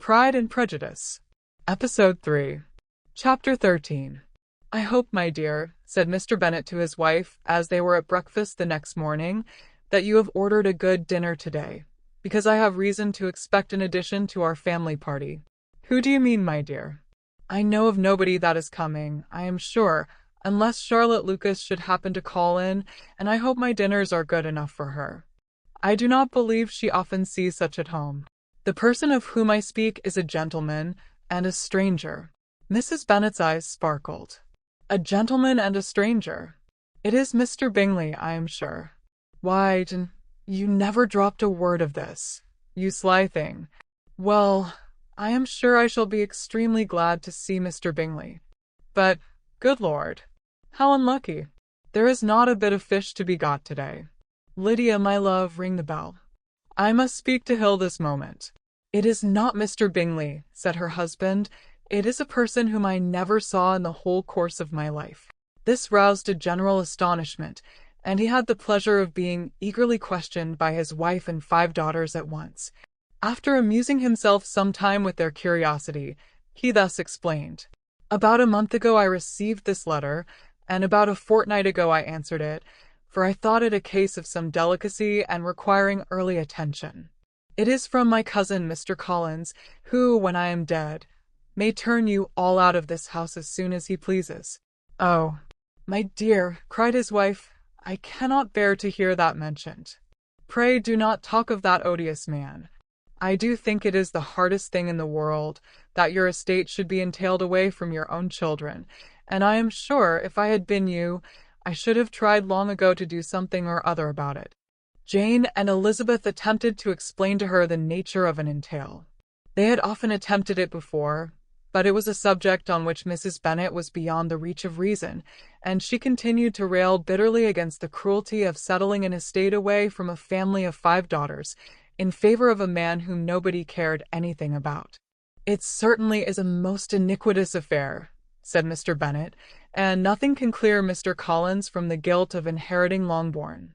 Pride and Prejudice. Episode 3. Chapter 13. "I hope, my dear," said Mr. Bennet to his wife as they were at breakfast the next morning, "that you have ordered a good dinner today, because I have reason to expect an addition to our family party." "Who do you mean, my dear?" "I know of nobody that is coming, I am sure, unless Charlotte Lucas should happen to call in, and I hope my dinners are good enough for her. I do not believe she often sees such at home. The person of whom I speak is a gentleman and a stranger." Mrs. Bennet's eyes sparkled. "A gentleman and a stranger? It is Mr. Bingley, I am sure." "Why, you never dropped a word of this, you sly thing. Well, I am sure I shall be extremely glad to see Mr. Bingley. But, good Lord, how unlucky! There is not a bit of fish to be got today. Lydia, my love, ring the bell. I must speak to Hill this moment." "It is not Mr. Bingley," said her husband. "It is a person whom I never saw in the whole course of my life." This roused a general astonishment, and he had the pleasure of being eagerly questioned by his wife and 5 daughters at once. After amusing himself some time with their curiosity, he thus explained: "About a month ago I received this letter, and about a fortnight ago I answered it, for I thought it a case of some delicacy and requiring early attention. It is from my cousin Mr. Collins, who, when I am dead, may turn you all out of this house as soon as he pleases." "Oh, my dear," cried his wife, "I cannot bear to hear that mentioned. Pray do not talk of that odious man. I do think it is the hardest thing in the world that your estate should be entailed away from your own children, and I am sure, if I had been you, I should have tried long ago to do something or other about it." Jane and Elizabeth attempted to explain to her the nature of an entail. They had often attempted it before, but it was a subject on which Mrs. Bennet was beyond the reach of reason, and she continued to rail bitterly against the cruelty of settling an estate away from a family of 5 daughters, in favor of a man whom nobody cared anything about. "It certainly is a most iniquitous affair," said Mr. Bennet, "and nothing can clear Mr. Collins from the guilt of inheriting Longbourn.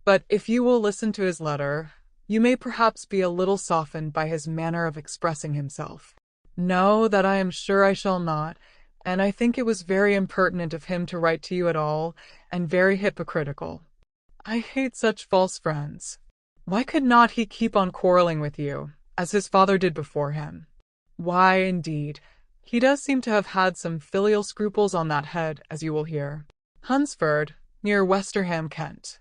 But if you will listen to his letter, you may perhaps be a little softened by his manner of expressing himself." "No, that I am sure I shall not, and I think it was very impertinent of him to write to you at all, and very hypocritical. I hate such false friends. Why could not he keep on quarrelling with you, as his father did before him? Why, indeed, he does seem to have had some filial scruples on that head, as you will hear." "Hunsford, near Westerham, Kent.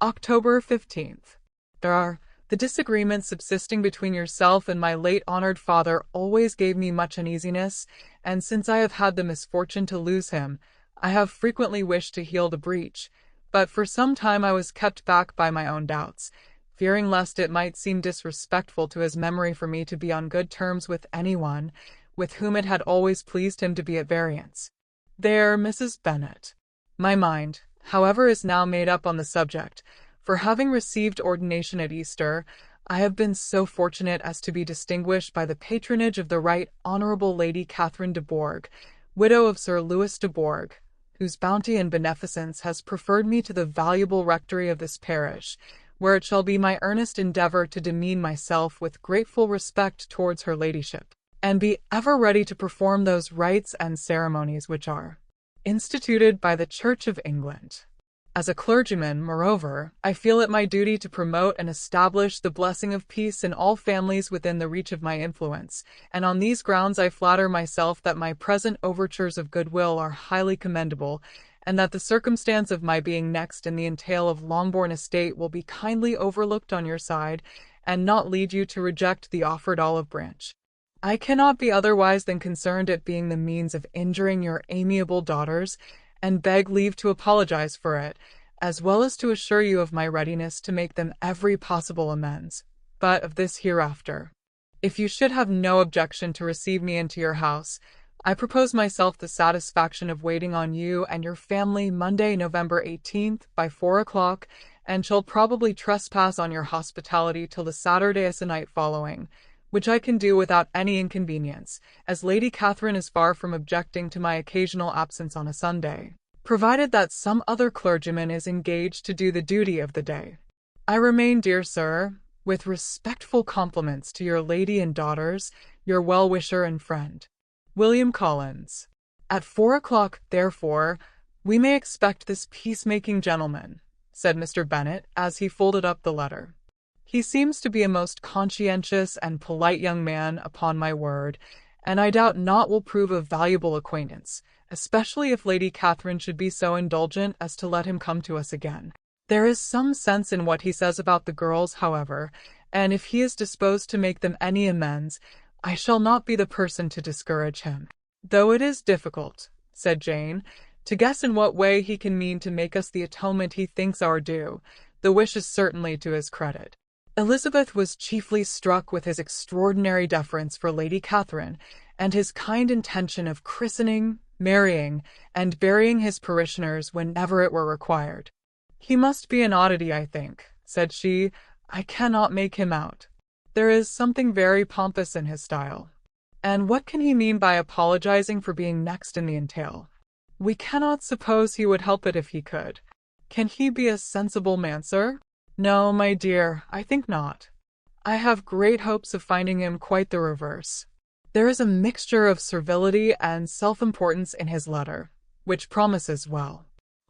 October 15th. The disagreement subsisting between yourself and my late honoured father always gave me much uneasiness, and since I have had the misfortune to lose him, I have frequently wished to heal the breach, but for some time I was kept back by my own doubts, fearing lest it might seem disrespectful to his memory for me to be on good terms with anyone with whom it had always pleased him to be at variance. There, Mrs. Bennet. My mind, however, is now made up on the subject, for having received ordination at Easter, I have been so fortunate as to be distinguished by the patronage of the Right Honourable Lady Catherine de Bourgh, widow of Sir Louis de Bourgh, whose bounty and beneficence has preferred me to the valuable rectory of this parish, where it shall be my earnest endeavour to demean myself with grateful respect towards her ladyship, and be ever ready to perform those rites and ceremonies which are instituted by the Church of England. As a clergyman, moreover, I feel it my duty to promote and establish the blessing of peace in all families within the reach of my influence, and on these grounds I flatter myself that my present overtures of goodwill are highly commendable, and that the circumstance of my being next in the entail of Longbourn estate will be kindly overlooked on your side, and not lead you to reject the offered olive branch. I cannot be otherwise than concerned at being the means of injuring your amiable daughters, and beg leave to apologize for it, as well as to assure you of my readiness to make them every possible amends. But of this hereafter. If you should have no objection to receive me into your house, I propose myself the satisfaction of waiting on you and your family Monday, November 18th, by 4 o'clock, and shall probably trespass on your hospitality till the Saturday se'nnight following, which I can do without any inconvenience, as Lady Catherine is far from objecting to my occasional absence on a Sunday, provided that some other clergyman is engaged to do the duty of the day. I remain, dear sir, with respectful compliments to your lady and daughters, your well-wisher and friend, William Collins. At 4 o'clock, therefore, we may expect this peacemaking gentleman, said Mr. Bennet as he folded up the letter. He seems to be a most conscientious and polite young man, upon my word, and I doubt not will prove a valuable acquaintance, especially if Lady Catherine should be so indulgent as to let him come to us again. There is some sense in what he says about the girls, however, and if he is disposed to make them any amends, I shall not be the person to discourage him. Though it is difficult, said Jane, to guess in what way he can mean to make us the atonement he thinks our due, the wish is certainly to his credit. Elizabeth was chiefly struck with his extraordinary deference for Lady Catherine, and his kind intention of christening, marrying, and burying his parishioners whenever it were required. He must be an oddity, I think, said she. I cannot make him out. There is something very pompous in his style. And what can he mean by apologizing for being next in the entail? We cannot suppose he would help it if he could. Can he be a sensible man, sir? No, my dear, I think not. I have great hopes of finding him quite the reverse. There is a mixture of servility and self-importance in his letter, which promises well.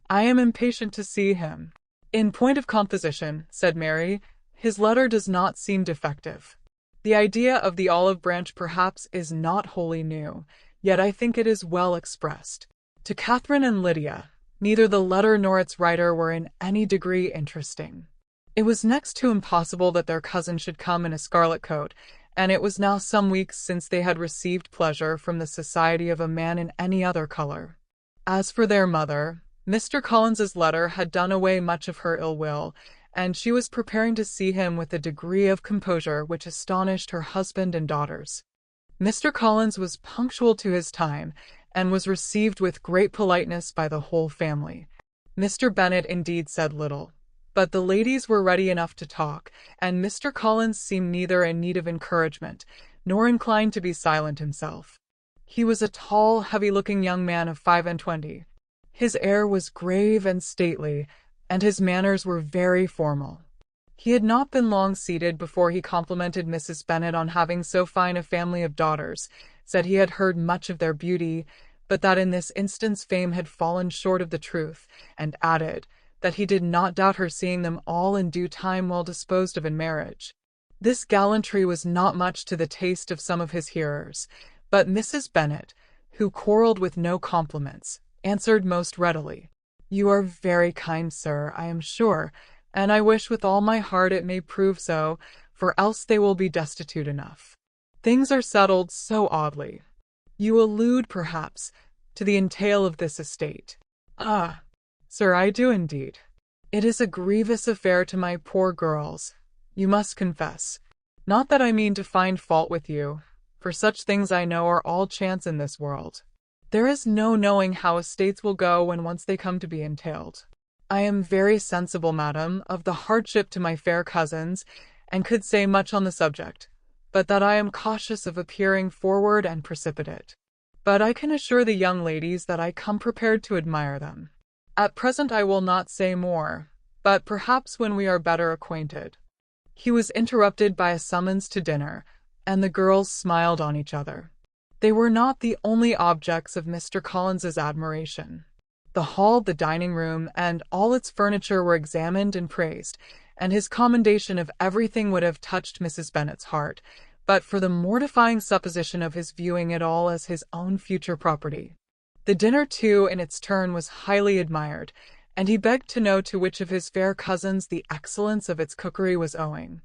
I am impatient to see him. In point of composition, said Mary, his letter does not seem defective. The idea of the olive branch perhaps is not wholly new, yet I think it is well expressed. To Catherine and Lydia, neither the letter nor its writer were in any degree interesting. It was next to impossible that their cousin should come in a scarlet coat, and it was now some weeks since they had received pleasure from the society of a man in any other color. As for their mother, Mr. Collins's letter had done away much of her ill will, and she was preparing to see him with a degree of composure which astonished her husband and daughters. Mr. Collins was punctual to his time, and was received with great politeness by the whole family. Mr. Bennet indeed said little, but the ladies were ready enough to talk, and Mr. Collins seemed neither in need of encouragement, nor inclined to be silent himself. He was a tall, heavy-looking young man of 25. His air was grave and stately, and his manners were very formal. He had not been long seated before he complimented Mrs. Bennet on having so fine a family of daughters, said he had heard much of their beauty, but that in this instance fame had fallen short of the truth, and added that he did not doubt her seeing them all in due time well disposed of in marriage. This gallantry was not much to the taste of some of his hearers, but Mrs. Bennet, who quarrelled with no compliments, answered most readily, "You are very kind, sir, I am sure, and I wish with all my heart it may prove so, for else they will be destitute enough. Things are settled so oddly. You allude, perhaps, to the entail of this estate." "Ah, sir, I do indeed. It is a grievous affair to my poor girls, you must confess. Not that I mean to find fault with you, for such things I know are all chance in this world. There is no knowing how estates will go when once they come to be entailed. I am very sensible, madam, of the hardship to my fair cousins, and could say much on the subject, but that I am cautious of appearing forward and precipitate. But I can assure the young ladies that I come prepared to admire them. At present I will not say more, but perhaps when we are better acquainted." He was interrupted by a summons to dinner, and the girls smiled on each other. They were not the only objects of Mr. Collins's admiration. The hall, the dining room, and all its furniture were examined and praised, and his commendation of everything would have touched Mrs. Bennet's heart, but for the mortifying supposition of his viewing it all as his own future property. The dinner, too, in its turn, was highly admired, and he begged to know to which of his fair cousins the excellence of its cookery was owing.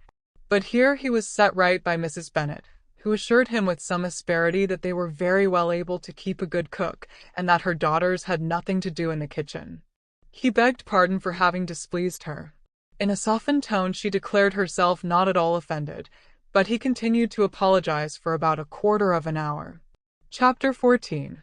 But here he was set right by Mrs. Bennet, who assured him with some asperity that they were very well able to keep a good cook, and that her daughters had nothing to do in the kitchen. He begged pardon for having displeased her. In a softened tone she declared herself not at all offended, but he continued to apologize for about a quarter of an hour. Chapter 14.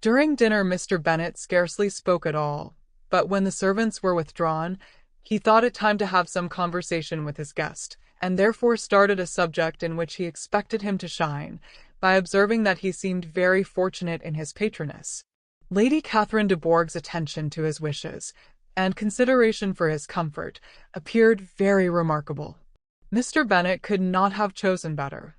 During dinner Mr. Bennet scarcely spoke at all, but when the servants were withdrawn, he thought it time to have some conversation with his guest, and therefore started a subject in which he expected him to shine, by observing that he seemed very fortunate in his patroness. Lady Catherine de Bourgh's attention to his wishes, and consideration for his comfort, appeared very remarkable. Mr. Bennet could not have chosen better.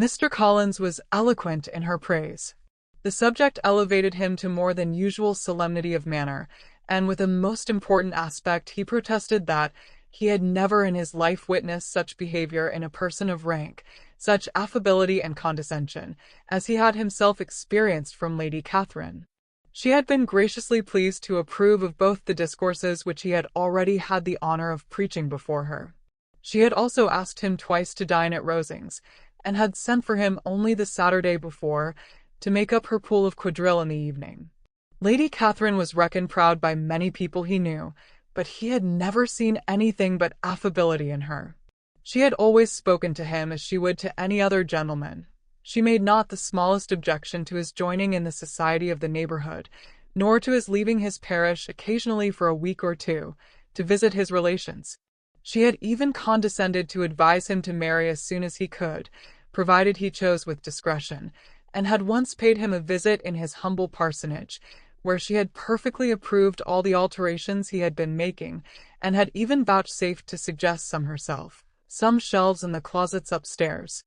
Mr. Collins was eloquent in her praise. The subject elevated him to more than usual solemnity of manner, and with a most important aspect he protested that he had never in his life witnessed such behavior in a person of rank, such affability and condescension, as he had himself experienced from Lady Catherine. She had been graciously pleased to approve of both the discourses which he had already had the honour of preaching before her. She had also asked him twice to dine at Rosings, and had sent for him only the Saturday before, to make up her pool of quadrille in the evening. Lady Catherine was reckoned proud by many people he knew, but he had never seen anything but affability in her. She had always spoken to him as she would to any other gentleman. She made not the smallest objection to his joining in the society of the neighbourhood, nor to his leaving his parish occasionally for a week or two, to visit his relations. She had even condescended to advise him to marry as soon as he could, provided he chose with discretion, and had once paid him a visit in his humble parsonage, where she had perfectly approved all the alterations he had been making, and had even vouchsafed to suggest some herself, some shelves in the closets upstairs.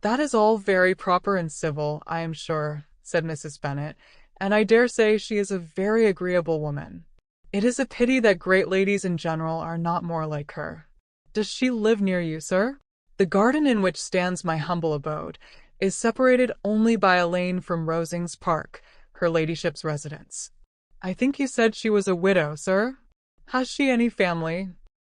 "That is all very proper and civil, I am sure," said Mrs. Bennet, "and I dare say she is a very agreeable woman. It is a pity that great ladies in general are not more like her. Does she live near you, sir? The garden in which stands my humble abode is separated only by a lane from Rosings Park, her ladyship's residence." "I think you said she was a widow, sir? Has she any family?"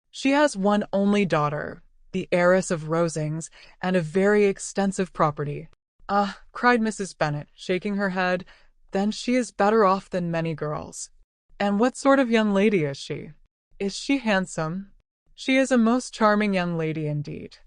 "She has one only daughter, the heiress of Rosings, and a very extensive property." "Ah," cried Mrs. Bennet, shaking her head, "then she is better off than many girls. And what sort of young lady is she? Is she handsome?" "She is a most charming young lady indeed.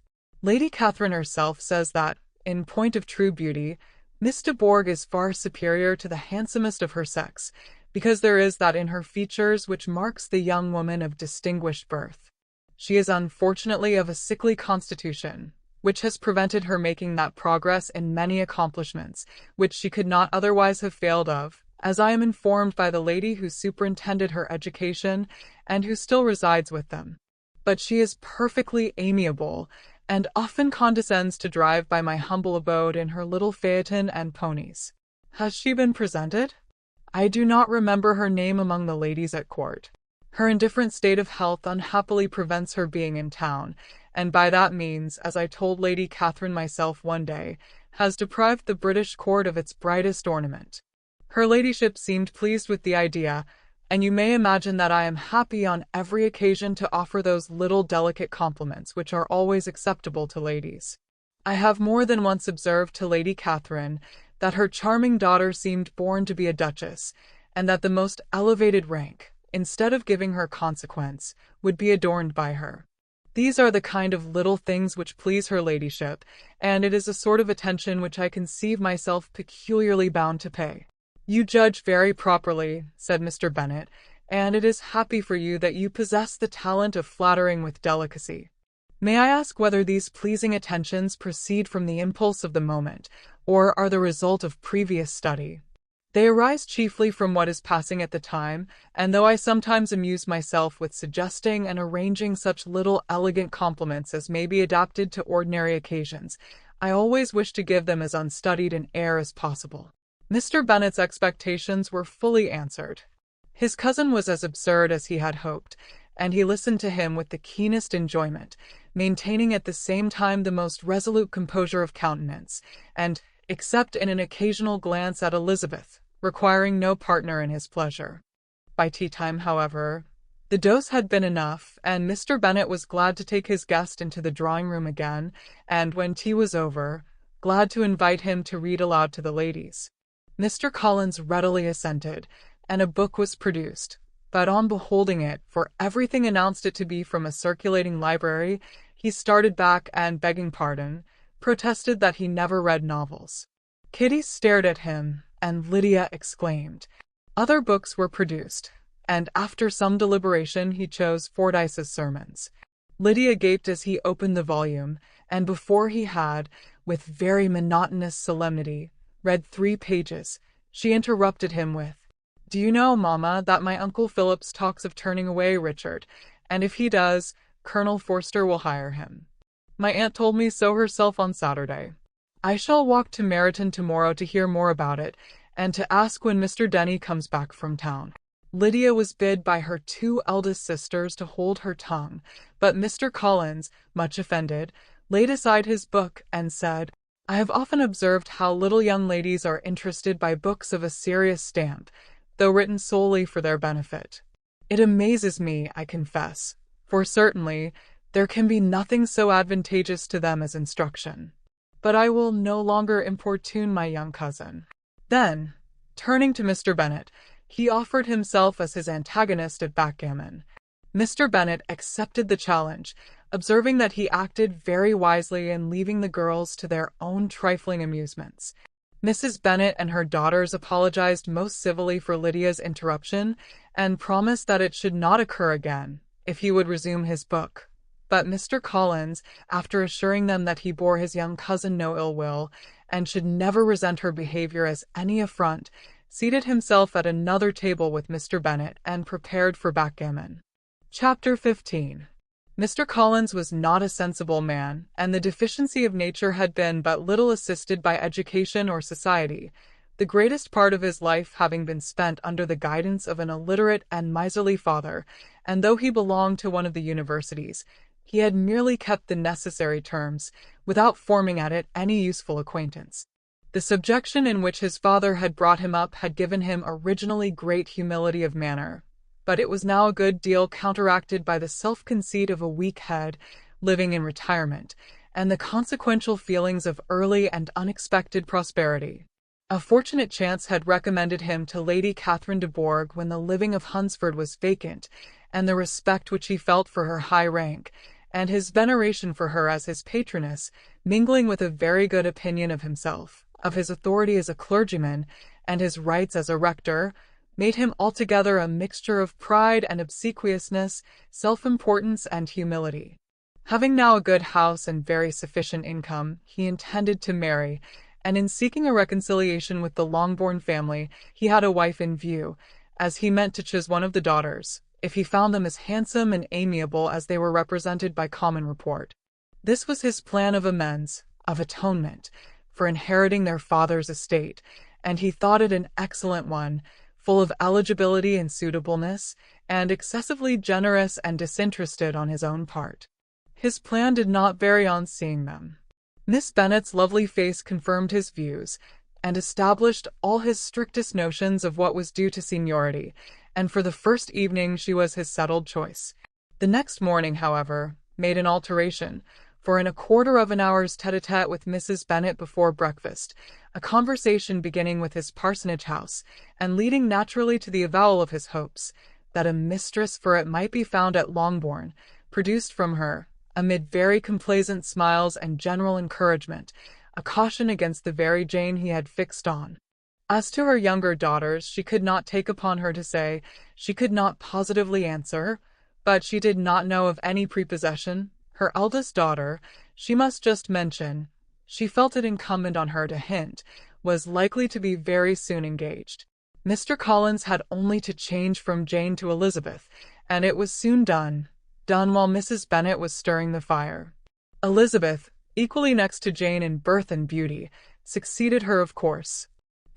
Lady Catherine herself says that, in point of true beauty, Miss de Bourgh is far superior to the handsomest of her sex, because there is that in her features which marks the young woman of distinguished birth. She is unfortunately of a sickly constitution, which has prevented her making that progress in many accomplishments which she could not otherwise have failed of, as I am informed by the lady who superintended her education, and who still resides with them. But she is perfectly amiable, and often condescends to drive by my humble abode in her little phaeton and ponies." "Has she been presented?" "I do not remember her name among the ladies at court. Her indifferent state of health unhappily prevents her being in town, and by that means, as I told Lady Catherine myself one day, has deprived the British court of its brightest ornament. Her ladyship seemed pleased with the idea, and you may imagine that I am happy on every occasion to offer those little delicate compliments which are always acceptable to ladies. I have more than once observed to Lady Catherine that her charming daughter seemed born to be a duchess, and that the most elevated rank, instead of giving her consequence, would be adorned by her. These are the kind of little things which please her ladyship, and it is a sort of attention which I conceive myself peculiarly bound to pay." "You judge very properly," said Mr. Bennet, "and it is happy for you that you possess the talent of flattering with delicacy. May I ask whether these pleasing attentions proceed from the impulse of the moment, or are the result of previous study?" "They arise chiefly from what is passing at the time, and though I sometimes amuse myself with suggesting and arranging such little elegant compliments as may be adapted to ordinary occasions, I always wish to give them as unstudied an air as possible." Mr. Bennet's expectations were fully answered. His cousin was as absurd as he had hoped, and he listened to him with the keenest enjoyment, maintaining at the same time the most resolute composure of countenance, and, except in an occasional glance at Elizabeth, requiring no partner in his pleasure. By tea-time, however, the dose had been enough, and Mr. Bennet was glad to take his guest into the drawing-room again, and, when tea was over, glad to invite him to read aloud to the ladies. Mr. Collins readily assented, and a book was produced, but on beholding it, for everything announced it to be from a circulating library, he started back and, begging pardon, protested that he never read novels. Kitty stared at him, and Lydia exclaimed. Other books were produced, and after some deliberation he chose Fordyce's Sermons. Lydia gaped as he opened the volume, and before he had, with very monotonous solemnity, read 3 pages, she interrupted him with, "Do you know, Mamma, that my Uncle Phillips talks of turning away Richard, and if he does, Colonel Forster will hire him. My aunt told me so herself on Saturday." I shall walk to Meryton tomorrow to hear more about it, and to ask when Mr. Denny comes back from town." Lydia was bid by her two eldest sisters to hold her tongue, but Mr. Collins, much offended, laid aside his book and said, "I have often observed how little young ladies are interested by books of a serious stamp, though written solely for their benefit. It amazes me, I confess, for certainly there can be nothing so advantageous to them as instruction. But I will no longer importune my young cousin." Then, turning to Mr. Bennet, he offered himself as his antagonist at backgammon. Mr. Bennet accepted the challenge, observing that he acted very wisely in leaving the girls to their own trifling amusements. Mrs. Bennet and her daughters apologized most civilly for Lydia's interruption, and promised that it should not occur again, if he would resume his book. But Mr. Collins, after assuring them that he bore his young cousin no ill will, and should never resent her behavior as any affront, seated himself at another table with Mr. Bennet, and prepared for backgammon. Chapter 15. Mr. Collins was not a sensible man, and the deficiency of nature had been but little assisted by education or society, the greatest part of his life having been spent under the guidance of an illiterate and miserly father, and though he belonged to one of the universities, he had merely kept the necessary terms, without forming at it any useful acquaintance. The subjection in which his father had brought him up had given him originally great humility of manner, but it was now a good deal counteracted by the self-conceit of a weak head, living in retirement, and the consequential feelings of early and unexpected prosperity. A fortunate chance had recommended him to Lady Catherine de Bourgh when the living of Hunsford was vacant, and the respect which he felt for her high rank, and his veneration for her as his patroness, mingling with a very good opinion of himself, of his authority as a clergyman, and his rights as a rector, made him altogether a mixture of pride and obsequiousness, self-importance and humility. Having now a good house and very sufficient income, he intended to marry, and in seeking a reconciliation with the Longbourn family, he had a wife in view, as he meant to choose one of the daughters, if he found them as handsome and amiable as they were represented by common report. This was his plan of amends, of atonement, for inheriting their father's estate, and he thought it an excellent one, full of eligibility and suitableness, and excessively generous and disinterested on his own part. His plan did not vary on seeing them. Miss Bennet's lovely face confirmed his views, and established all his strictest notions of what was due to seniority, and for the first evening she was his settled choice. The next morning, however, made an alteration, for in a quarter of an hour's tete-a-tete with Mrs. Bennet before breakfast, a conversation beginning with his parsonage house, and leading naturally to the avowal of his hopes, that a mistress for it might be found at Longbourn, produced from her, amid very complaisant smiles and general encouragement, a caution against the very Jane he had fixed on. As to her younger daughters, she could not take upon her to say, she could not positively answer, but she did not know of any prepossession. Her eldest daughter, she must just mention, she felt it incumbent on her to hint, was likely to be very soon engaged. Mr. Collins had only to change from Jane to Elizabeth, and it was soon done while Mrs. Bennet was stirring the fire. Elizabeth, equally next to Jane in birth and beauty, succeeded her of course.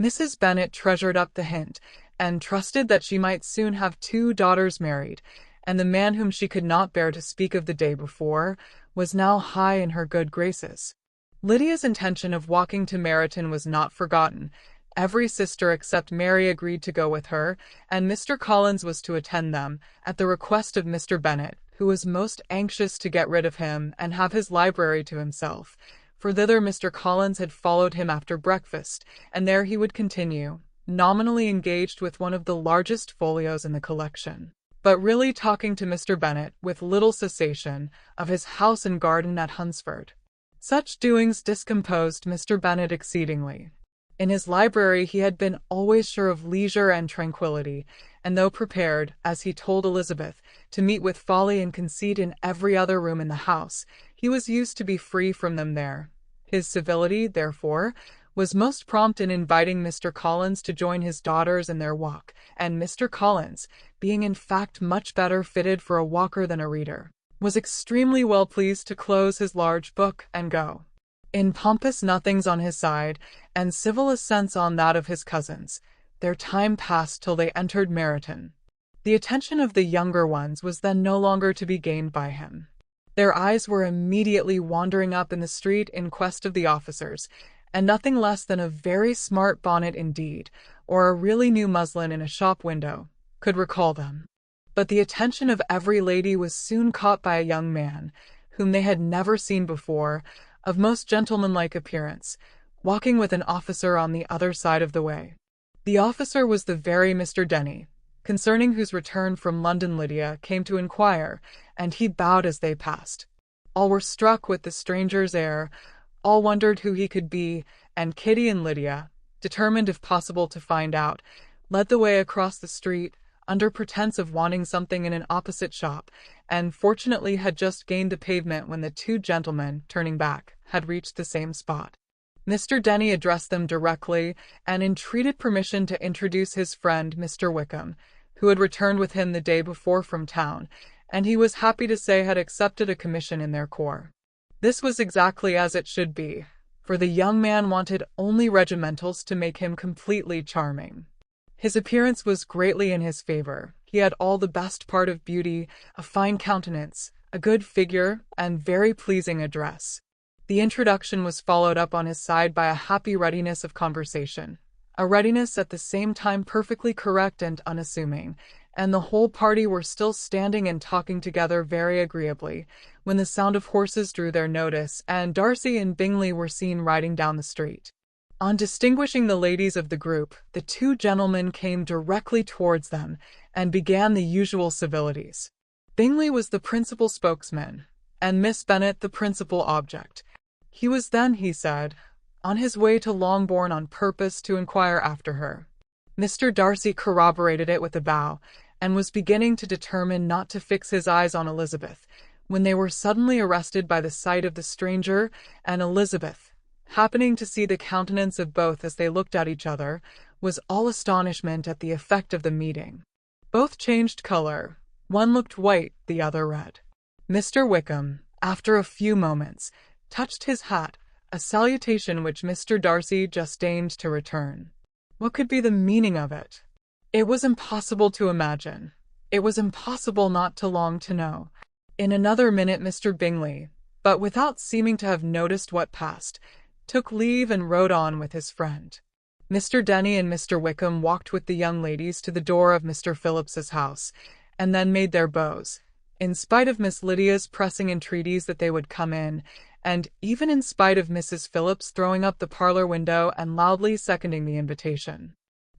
Mrs. Bennet treasured up the hint, and trusted that she might soon have two daughters married, and the man whom she could not bear to speak of the day before, was now high in her good graces. Lydia's intention of walking to Meryton was not forgotten. Every sister except Mary agreed to go with her, and Mr. Collins was to attend them, at the request of Mr. Bennet, who was most anxious to get rid of him and have his library to himself, for thither Mr. Collins had followed him after breakfast, and there he would continue, nominally engaged with one of the largest folios in the collection, but really talking to Mr. Bennet, with little cessation, of his house and garden at Hunsford. Such doings discomposed Mr. Bennet exceedingly. In his library he had been always sure of leisure and tranquillity, and though prepared, as he told Elizabeth, to meet with folly and conceit in every other room in the house, he was used to be free from them there. His civility, therefore, was most prompt in inviting Mr. Collins to join his daughters in their walk, and Mr. Collins, being in fact much better fitted for a walker than a reader, was extremely well pleased to close his large book and go. In pompous nothings on his side, and civil assents on that of his cousins, their time passed till they entered Meryton. The attention of the younger ones was then no longer to be gained by him. Their eyes were immediately wandering up in the street in quest of the officers, and nothing less than a very smart bonnet indeed, or a really new muslin in a shop window, could recall them. But the attention of every lady was soon caught by a young man, whom they had never seen before, of most gentlemanlike appearance, walking with an officer on the other side of the way. The officer was the very Mr. Denny, concerning whose return from London Lydia came to inquire, and he bowed as they passed. All were struck with the stranger's air, all wondered who he could be, and Kitty and Lydia, determined if possible to find out, led the way across the street, under pretence of wanting something in an opposite shop, and fortunately had just gained the pavement when the two gentlemen, turning back, had reached the same spot. Mr. Denny addressed them directly, and entreated permission to introduce his friend Mr. Wickham, who had returned with him the day before from town, and he was happy to say had accepted a commission in their corps. This was exactly as it should be, for the young man wanted only regimentals to make him completely charming. His appearance was greatly in his favor. He had all the best part of beauty, a fine countenance, a good figure, and very pleasing address. The introduction was followed up on his side by a happy readiness of conversation, a readiness at the same time perfectly correct and unassuming, and the whole party were still standing and talking together very agreeably, when the sound of horses drew their notice, and Darcy and Bingley were seen riding down the street. On distinguishing the ladies of the group, the two gentlemen came directly towards them, and began the usual civilities. Bingley was the principal spokesman, and Miss Bennet the principal object. He was then, he said, on his way to Longbourn on purpose to inquire after her. Mr. Darcy corroborated it with a bow, and was beginning to determine not to fix his eyes on Elizabeth, when they were suddenly arrested by the sight of the stranger, and Elizabeth, happening to see the countenance of both as they looked at each other, was all astonishment at the effect of the meeting. Both changed colour. One looked white, the other red. Mr. Wickham, after a few moments, touched his hat, a salutation which Mr. Darcy just deigned to return. What could be the meaning of it? It was impossible to imagine. It was impossible not to long to know. In another minute Mr. Bingley, but without seeming to have noticed what passed, took leave and rode on with his friend. Mr. Denny and Mr. Wickham walked with the young ladies to the door of Mr. Phillips's house, and then made their bows, in spite of Miss Lydia's pressing entreaties that they would come in, and even in spite of Mrs. Phillips throwing up the parlour window and loudly seconding the invitation.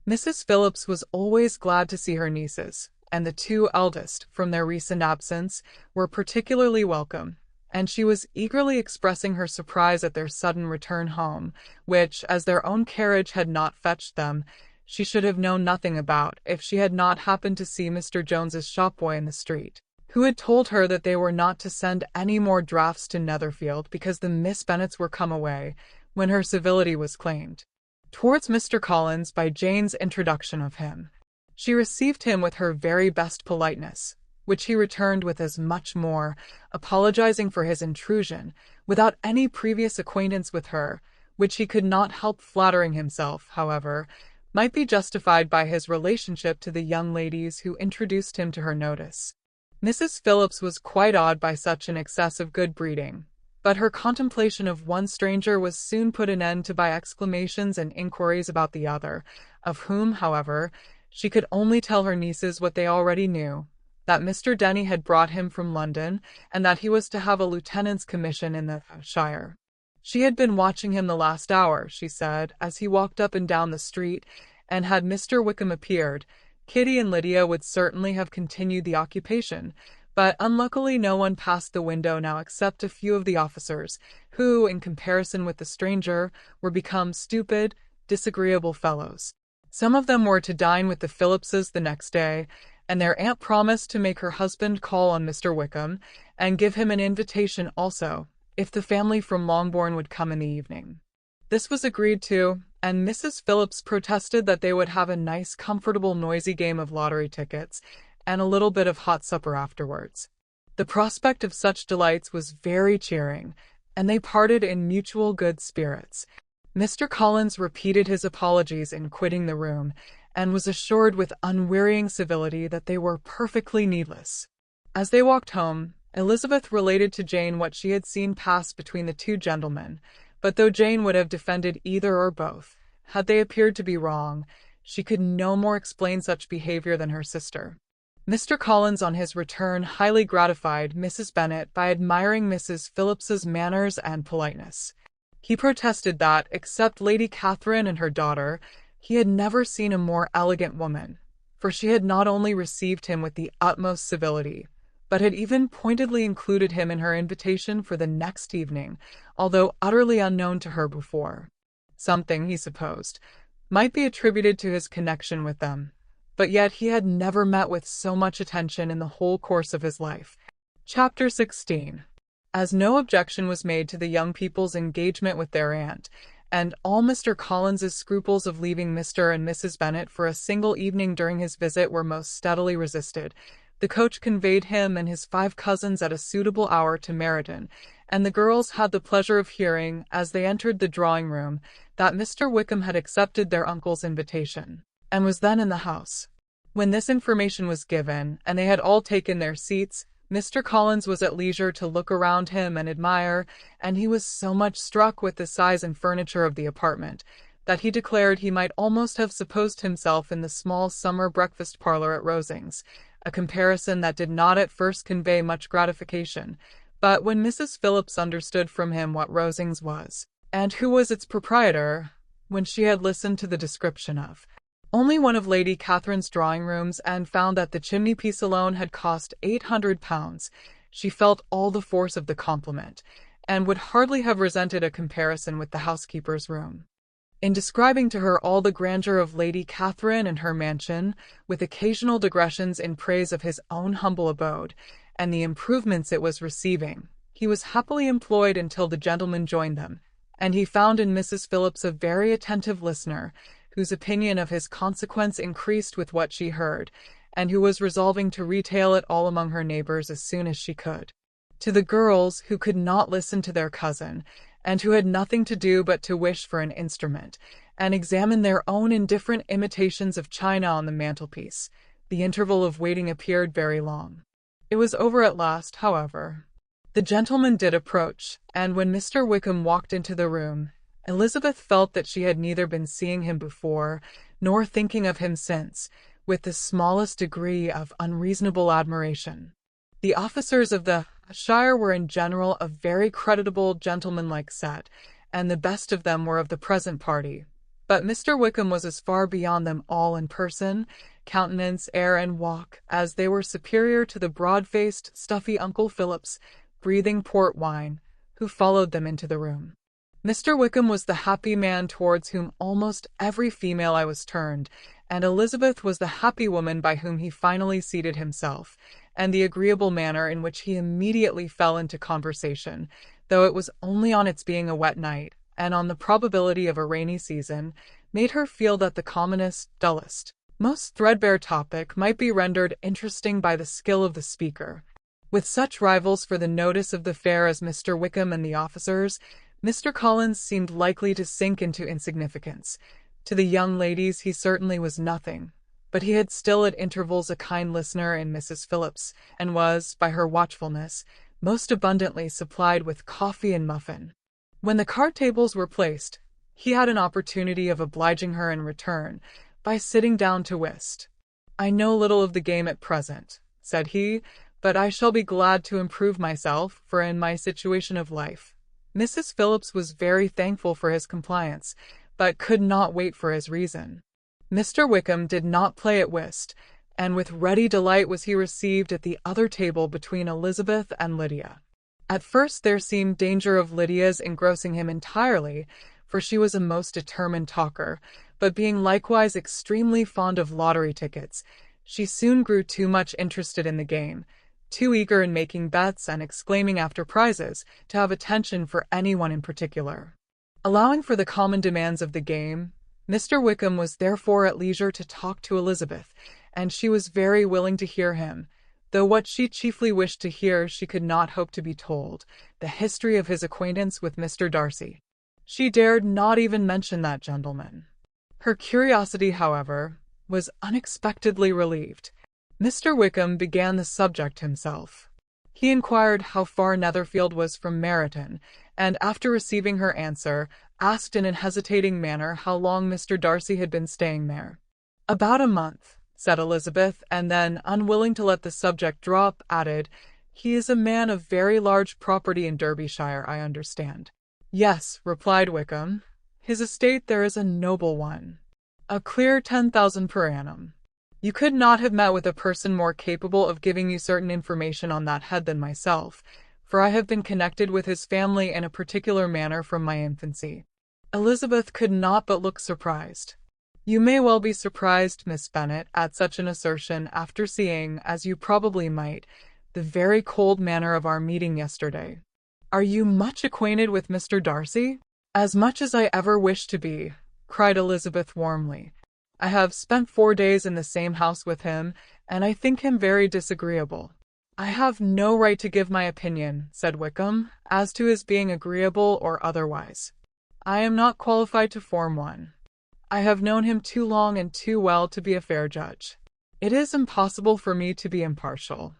Mrs. Phillips was always glad to see her nieces, and the two eldest, from their recent absence, were particularly welcome, and she was eagerly expressing her surprise at their sudden return home, which, as their own carriage had not fetched them, she should have known nothing about if she had not happened to see Mr. Jones's shop-boy in the street, who had told her that they were not to send any more drafts to Netherfield because the Miss Bennets were come away, when her civility was claimed. Towards Mr. Collins, by Jane's introduction of him, she received him with her very best politeness, which he returned with as much more, apologizing for his intrusion, without any previous acquaintance with her, which he could not help flattering himself, however, might be justified by his relationship to the young ladies who introduced him to her notice. Mrs. Phillips was quite awed by such an excess of good breeding, but her contemplation of one stranger was soon put an end to by exclamations and inquiries about the other, of whom, however, she could only tell her nieces what they already knew, that Mr. Denny had brought him from London, and that he was to have a lieutenant's commission in the shire. She had been watching him the last hour, she said, as he walked up and down the street, and had Mr. Wickham appeared, Kitty and Lydia would certainly have continued the occupation, but unluckily no one passed the window now except a few of the officers, who, in comparison with the stranger, were become stupid, disagreeable fellows. Some of them were to dine with the Phillipses the next day, and their aunt promised to make her husband call on Mr. Wickham, and give him an invitation also, if the family from Longbourn would come in the evening. This was agreed to, and Mrs. Phillips protested that they would have a nice, comfortable, noisy game of lottery tickets, and a little bit of hot supper afterwards. The prospect of such delights was very cheering, and they parted in mutual good spirits. Mr. Collins repeated his apologies in quitting the room, and was assured with unwearying civility that they were perfectly needless. As they walked home, Elizabeth related to Jane what she had seen pass between the two gentlemen, but though Jane would have defended either or both, had they appeared to be wrong, she could no more explain such behavior than her sister. Mr. Collins, on his return, highly gratified Mrs. Bennet by admiring Mrs. Phillips's manners and politeness. He protested that, except Lady Catherine and her daughter, he had never seen a more elegant woman, for she had not only received him with the utmost civility, but had even pointedly included him in her invitation for the next evening, although utterly unknown to her before. Something, he supposed, might be attributed to his connection with them, but yet he had never met with so much attention in the whole course of his life. Chapter 16. As no objection was made to the young people's engagement with their aunt, and all Mr. Collins's scruples of leaving Mr. and Mrs. Bennet for a single evening during his visit were most steadily resisted, the coach conveyed him and his 5 cousins at a suitable hour to Meryton, and the girls had the pleasure of hearing, as they entered the drawing-room, that Mr. Wickham had accepted their uncle's invitation, and was then in the house. When this information was given, and they had all taken their seats, Mr. Collins was at leisure to look around him and admire, and he was so much struck with the size and furniture of the apartment, that he declared he might almost have supposed himself in the small summer breakfast parlour at Rosings, a comparison that did not at first convey much gratification, but when Mrs. Phillips understood from him what Rosings was, and who was its proprietor, when she had listened to the description of only one of Lady Catherine's drawing-rooms and found that the chimney-piece alone had cost £800, she felt all the force of the compliment, and would hardly have resented a comparison with the housekeeper's room. In describing to her all the grandeur of Lady Catherine and her mansion, with occasional digressions in praise of his own humble abode, and the improvements it was receiving, he was happily employed until the gentlemen joined them, and he found in Mrs. Phillips a very attentive listener, whose opinion of his consequence increased with what she heard, and who was resolving to retail it all among her neighbours as soon as she could. To the girls, who could not listen to their cousin, and who had nothing to do but to wish for an instrument, and examine their own indifferent imitations of china on the mantelpiece, the interval of waiting appeared very long. It was over at last, however. The gentlemen did approach, and when Mr. Wickham walked into the room, Elizabeth felt that she had neither been seeing him before, nor thinking of him since, with the smallest degree of unreasonable admiration. The officers of the shire were in general a very creditable, gentlemanlike set, and the best of them were of the present party. But Mr. Wickham was as far beyond them all in person, countenance, air, and walk, as they were superior to the broad-faced, stuffy Uncle Phillips, breathing port wine, who followed them into the room. Mr. Wickham was the happy man towards whom almost every female eye was turned, and Elizabeth was the happy woman by whom he finally seated himself, and the agreeable manner in which he immediately fell into conversation, though it was only on its being a wet night, and on the probability of a rainy season, made her feel that the commonest, dullest, most threadbare topic might be rendered interesting by the skill of the speaker. With such rivals for the notice of the fair as Mr. Wickham and the officers, Mr. Collins seemed likely to sink into insignificance. To the young ladies he certainly was nothing, but he had still at intervals a kind listener in Mrs. Phillips, and was, by her watchfulness, most abundantly supplied with coffee and muffin. When the card tables were placed, he had an opportunity of obliging her in return, by sitting down to whist. "I know little of the game at present," said he, "but I shall be glad to improve myself, for in my situation of life." Mrs. Phillips was very thankful for his compliance, but could not wait for his reason. Mr. Wickham did not play at whist, and with ready delight was he received at the other table between Elizabeth and Lydia. At first there seemed danger of Lydia's engrossing him entirely, for she was a most determined talker, but being likewise extremely fond of lottery tickets, she soon grew too much interested in the game, too eager in making bets and exclaiming after prizes, to have attention for anyone in particular. Allowing for the common demands of the game, Mr. Wickham was therefore at leisure to talk to Elizabeth, and she was very willing to hear him, though what she chiefly wished to hear she could not hope to be told, the history of his acquaintance with Mr. Darcy. She dared not even mention that gentleman. Her curiosity, however, was unexpectedly relieved. Mr. Wickham began the subject himself. He inquired how far Netherfield was from Meryton, and after receiving her answer, asked in an hesitating manner how long Mr. Darcy had been staying there. "About a month," said Elizabeth, and then, unwilling to let the subject drop, added, "He is a man of very large property in Derbyshire, I understand." "Yes," replied Wickham. "His estate there is a noble one. A clear 10,000 per annum. You could not have met with a person more capable of giving you certain information on that head than myself, for I have been connected with his family in a particular manner from my infancy." Elizabeth could not but look surprised. "You may well be surprised, Miss Bennet, at such an assertion, after seeing, as you probably might, the very cold manner of our meeting yesterday. Are you much acquainted with Mr. Darcy?" "As much as I ever wished to be," cried Elizabeth warmly. "I have spent 4 days in the same house with him, and I think him very disagreeable." "I have no right to give my opinion," said Wickham, "as to his being agreeable or otherwise. I am not qualified to form one. I have known him too long and too well to be a fair judge. It is impossible for me to be impartial.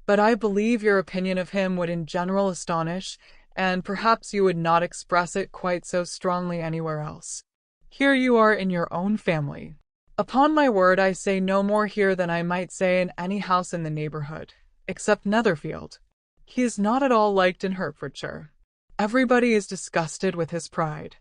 But I believe your opinion of him would in general astonish, and perhaps you would not express it quite so strongly anywhere else. Here you are in your own family. Upon my word, I say no more here than I might say in any house in the neighbourhood, except Netherfield. He is not at all liked in Hertfordshire. Everybody is disgusted with his pride.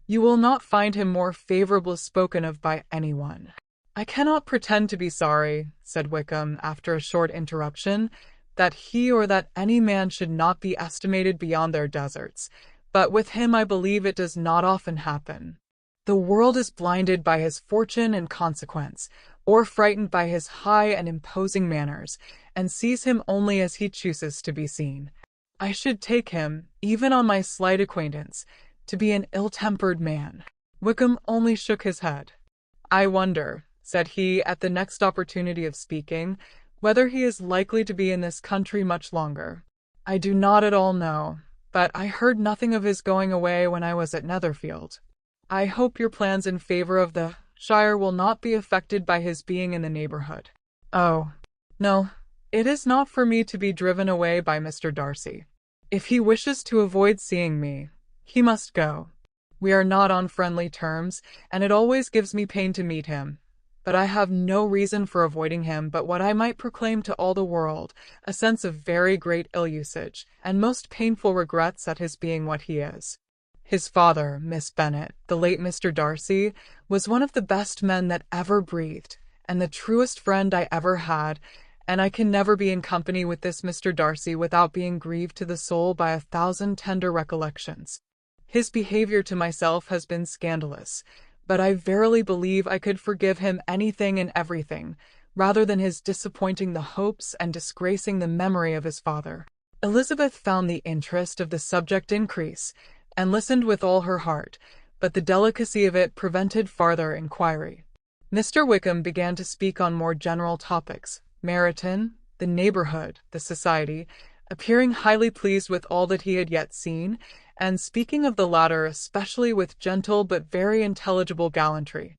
You will not find him more favourably spoken of by anyone." "I cannot pretend to be sorry," said Wickham, after a short interruption, "that he or that any man should not be estimated beyond their deserts, but with him I believe it does not often happen. The world is blinded by his fortune and consequence, or frightened by his high and imposing manners, and sees him only as he chooses to be seen. I should take him, even on my slight acquaintance, to be an ill-tempered man." Wickham only shook his head. "I wonder," said he, at the next opportunity of speaking, "whether he is likely to be in this country much longer. I do not at all know, but I heard nothing of his going away when I was at Netherfield. I hope your plans in favour of the shire will not be affected by his being in the neighbourhood." "Oh, no, it is not for me to be driven away by Mr. Darcy. If he wishes to avoid seeing me, he must go. We are not on friendly terms, and it always gives me pain to meet him. But I have no reason for avoiding him but what I might proclaim to all the world, a sense of very great ill-usage, and most painful regrets at his being what he is. His father, Miss Bennet, the late Mr. Darcy, was one of the best men that ever breathed, and the truest friend I ever had, and I can never be in company with this Mr. Darcy without being grieved to the soul by 1,000 tender recollections. His behaviour to myself has been scandalous, but I verily believe I could forgive him anything and everything, rather than his disappointing the hopes and disgracing the memory of his father." Elizabeth found the interest of the subject increase, and listened with all her heart, but the delicacy of it prevented farther inquiry. Mr. Wickham began to speak on more general topics, Meryton, the neighbourhood, the society, appearing highly pleased with all that he had yet seen, and speaking of the latter especially with gentle but very intelligible gallantry.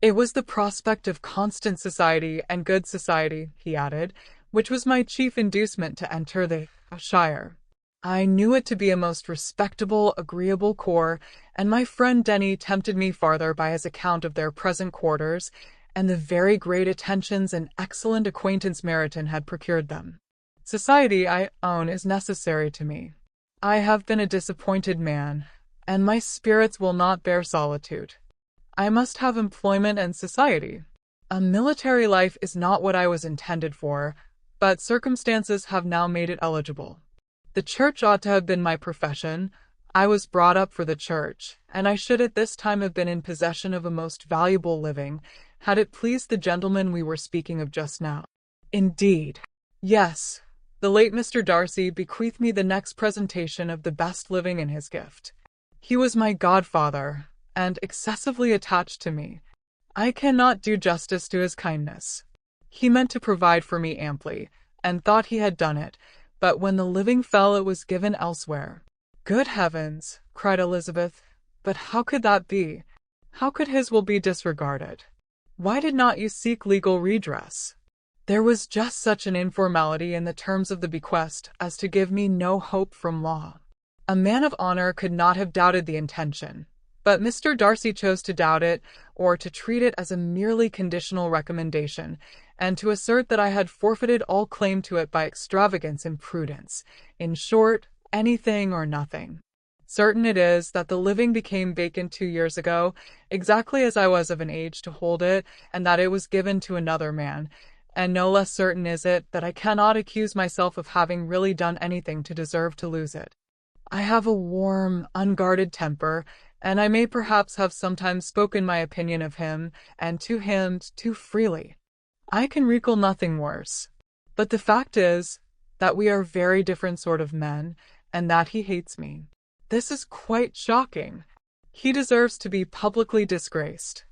"It was the prospect of constant society and good society," he added, "which was my chief inducement to enter the shire. I knew it to be a most respectable, agreeable corps, and my friend Denny tempted me farther by his account of their present quarters, and the very great attentions and excellent acquaintance Meryton had procured them. Society, I own, is necessary to me. I have been a disappointed man, and my spirits will not bear solitude. I must have employment and society. A military life is not what I was intended for, but circumstances have now made it eligible. The church ought to have been my profession. I was brought up for the church, and I should at this time have been in possession of a most valuable living, had it pleased the gentleman we were speaking of just now. Indeed, yes, the late Mr. Darcy bequeathed me the next presentation of the best living in his gift. He was my godfather, and excessively attached to me. I cannot do justice to his kindness. He meant to provide for me amply, and thought he had done it, but when the living fell it was given elsewhere. Good heavens, cried Elizabeth, but how could that be? How could his will be disregarded? Why did not you seek legal redress? There was just such an informality in the terms of the bequest as to give me no hope from law. A man of honor could not have doubted the intention, but Mr. Darcy chose to doubt it, or to treat it as a merely conditional recommendation, and to assert that I had forfeited all claim to it by extravagance and prudence. In short, anything or nothing. Certain it is that the living became vacant 2 years ago, exactly as I was of an age to hold it, and that it was given to another man, and no less certain is it that I cannot accuse myself of having really done anything to deserve to lose it. I have a warm, unguarded temper, and I may perhaps have sometimes spoken my opinion of him, and to him, too freely. I can recall nothing worse. But the fact is that we are very different sort of men, and that he hates me. This is quite shocking. He deserves to be publicly disgraced.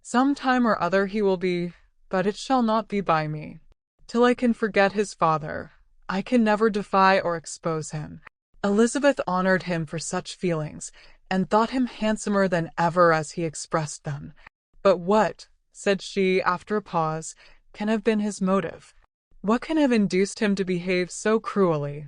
Some time or other he will be, but it shall not be by me. Till I can forget his father, I can never defy or expose him. Elizabeth honored him for such feelings, and thought him handsomer than ever as he expressed them. But what, said she after a pause, can have been his motive? What can have induced him to behave so cruelly?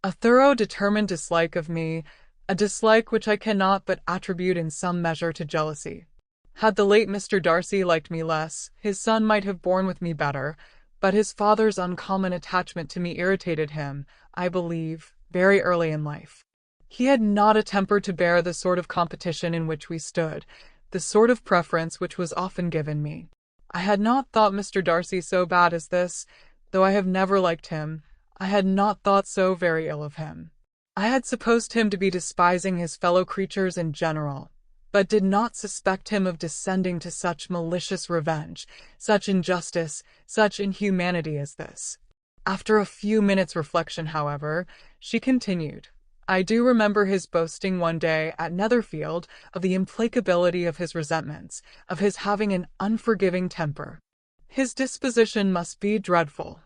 A thorough determined dislike of me, a dislike which I cannot but attribute in some measure to jealousy. Had the late Mr. Darcy liked me less, his son might have borne with me better, but his father's uncommon attachment to me irritated him, I believe, very early in life. He had not a temper to bear the sort of competition in which we stood, the sort of preference which was often given me. I had not thought Mr. Darcy so bad as this, though I have never liked him. I had not thought so very ill of him. I had supposed him to be despising his fellow creatures in general, but did not suspect him of descending to such malicious revenge, such injustice, such inhumanity as this. After a few minutes' reflection, however, she continued, I do remember his boasting one day at Netherfield of the implacability of his resentments, of his having an unforgiving temper. His disposition must be dreadful.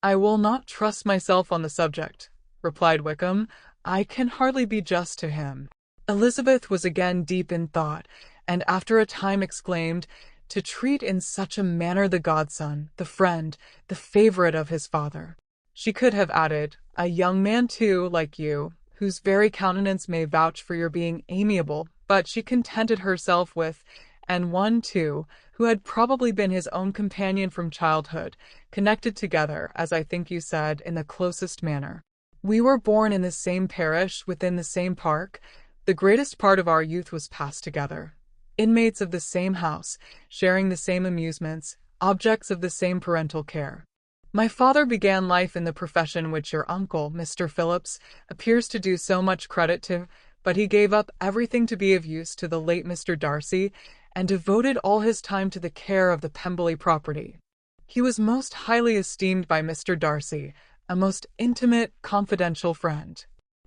I will not trust myself on the subject, replied Wickham. I can hardly be just to him. Elizabeth was again deep in thought, and after a time exclaimed, to treat in such a manner the godson, the friend, the favourite of his father. She could have added, a young man too, like you, whose very countenance may vouch for your being amiable, but she contented herself with, and one too, who had probably been his own companion from childhood, connected together, as I think you said, in the closest manner. We were born in the same parish, within the same park. The greatest part of our youth was passed together. Inmates of the same house, sharing the same amusements, objects of the same parental care. My father began life in the profession which your uncle, Mr. Phillips, appears to do so much credit to, but he gave up everything to be of use to the late Mr. Darcy, and devoted all his time to the care of the Pemberley property. He was most highly esteemed by Mr. Darcy, a most intimate, confidential friend.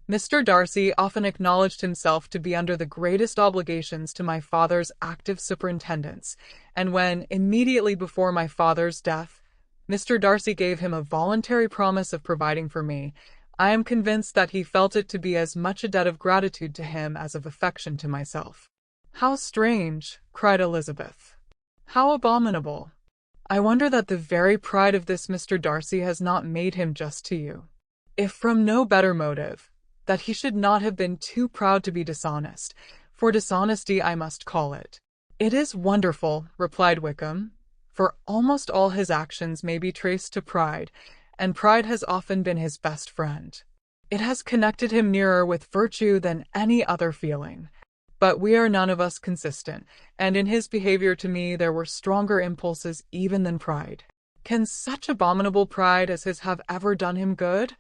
Mr. Darcy often acknowledged himself to be under the greatest obligations to my father's active superintendence, and when, immediately before my father's death, Mr. Darcy gave him a voluntary promise of providing for me, I am convinced that he felt it to be as much a debt of gratitude to him as of affection to myself. How strange, cried Elizabeth. How abominable. I wonder that the very pride of this Mr. Darcy has not made him just to you. If from no better motive, that he should not have been too proud to be dishonest, for dishonesty I must call it. It is wonderful, replied Wickham, for almost all his actions may be traced to pride, and pride has often been his best friend. It has connected him nearer with virtue than any other feeling. But we are none of us consistent, and in his behavior to me there were stronger impulses even than pride. Can such abominable pride as his have ever done him good?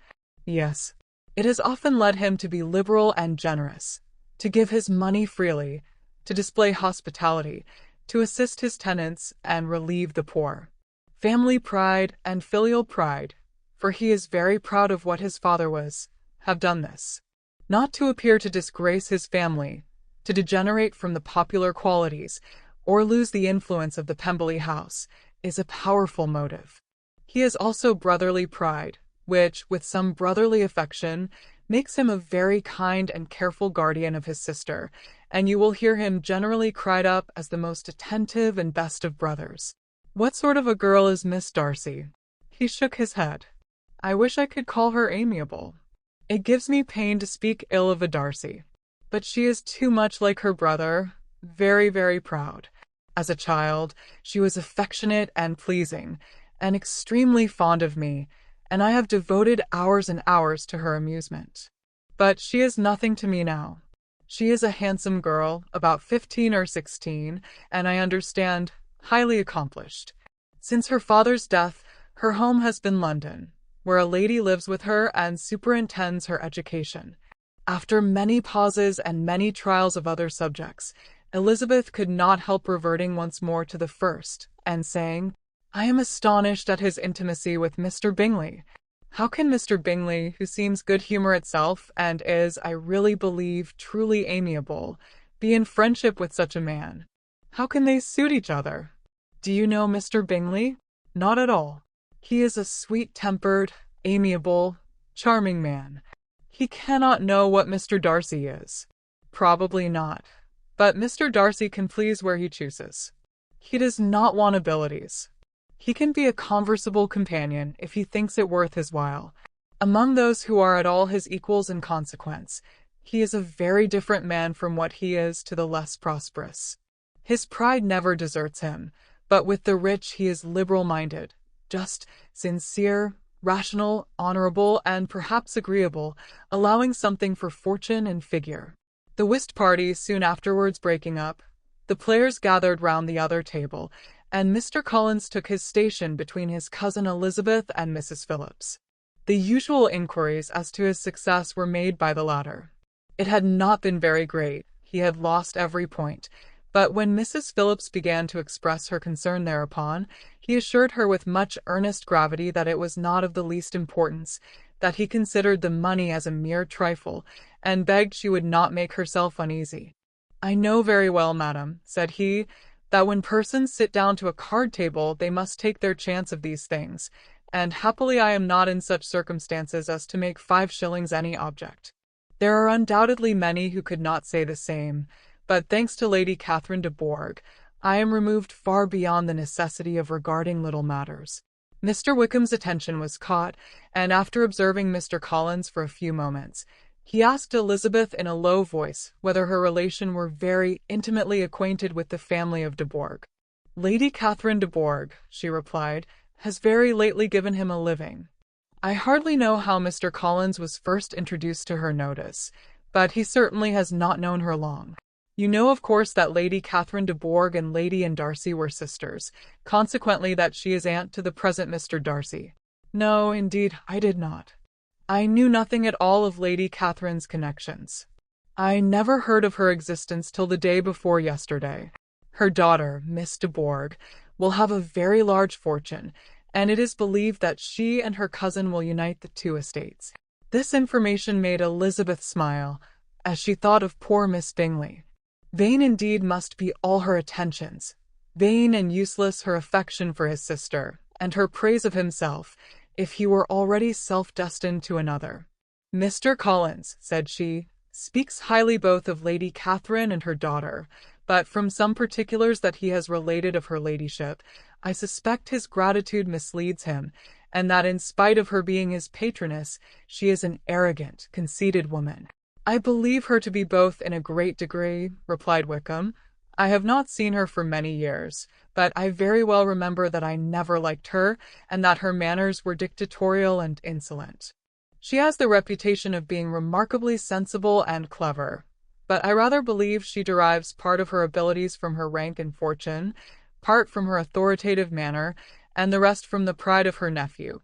Yes. It has often led him to be liberal and generous, to give his money freely, to display hospitality, to assist his tenants and relieve the poor. Family pride and filial pride, for he is very proud of what his father was, have done this. Not to appear to disgrace his family, to degenerate from the popular qualities, or lose the influence of the Pemberley house, is a powerful motive. He has also brotherly pride, which, with some brotherly affection, makes him a very kind and careful guardian of his sister, and you will hear him generally cried up as the most attentive and best of brothers. What sort of a girl is Miss Darcy? He shook his head. I wish I could call her amiable. It gives me pain to speak ill of a Darcy, but she is too much like her brother, very, very proud. As a child, she was affectionate and pleasing, and extremely fond of me, and I have devoted hours and hours to her amusement. But she is nothing to me now. She is a handsome girl, about 15 or 16, and I understand, highly accomplished. Since her father's death, her home has been London, where a lady lives with her and superintends her education. After many pauses and many trials of other subjects, Elizabeth could not help reverting once more to the first, and saying, I am astonished at his intimacy with Mr. Bingley. How can Mr. Bingley, who seems good humour itself, and is, I really believe, truly amiable, be in friendship with such a man? How can they suit each other? Do you know Mr. Bingley? Not at all. He is a sweet-tempered, amiable, charming man. He cannot know what Mr. Darcy is. Probably not. But Mr. Darcy can please where he chooses. He does not want abilities. He can be a conversable companion if he thinks it worth his while. Among those who are at all his equals in consequence, he is a very different man from what he is to the less prosperous. His pride never deserts him, but with the rich he is liberal-minded, just, sincere, rational, honourable, and perhaps agreeable, allowing something for fortune and figure. The whist party soon afterwards breaking up, the players gathered round the other table, and Mr. Collins took his station between his cousin Elizabeth and Mrs. Phillips. The usual inquiries as to his success were made by the latter. It had not been very great, he had lost every point, but when Mrs. Phillips began to express her concern thereupon, he assured her with much earnest gravity that it was not of the least importance, that he considered the money as a mere trifle, and begged she would not make herself uneasy. I know very well, madam, said he, that when persons sit down to a card-table they must take their chance of these things, and happily I am not in such circumstances as to make 5 shillings any object. There are undoubtedly many who could not say the same, but thanks to Lady Catherine de Bourgh, I am removed far beyond the necessity of regarding little matters. Mr. Wickham's attention was caught, and after observing Mr. Collins for a few moments, he asked Elizabeth in a low voice whether her relation were very intimately acquainted with the family of de Bourgh. Lady Catherine de Bourgh, she replied, has very lately given him a living. I hardly know how Mr. Collins was first introduced to her notice, but he certainly has not known her long. You know, of course, that Lady Catherine de Bourgh and Lady and Darcy were sisters, consequently that she is aunt to the present Mr. Darcy. No, indeed, I did not. I knew nothing at all of Lady Catherine's connections. I never heard of her existence till the day before yesterday. Her daughter, Miss de Bourgh, will have a very large fortune, and it is believed that she and her cousin will unite the 2 estates. This information made Elizabeth smile, as she thought of poor Miss Bingley. Vain indeed must be all her attentions, vain and useless her affection for his sister, and her praise of himself, if he were already self-destined to another. Mr. Collins, said she, speaks highly both of Lady Catherine and her daughter, but from some particulars that he has related of her ladyship, I suspect his gratitude misleads him, and that in spite of her being his patroness, she is an arrogant, conceited woman. I believe her to be both in a great degree, replied Wickham. I have not seen her for many years, but I very well remember that I never liked her, and that her manners were dictatorial and insolent. She has the reputation of being remarkably sensible and clever, but I rather believe she derives part of her abilities from her rank and fortune, part from her authoritative manner, and the rest from the pride of her nephew,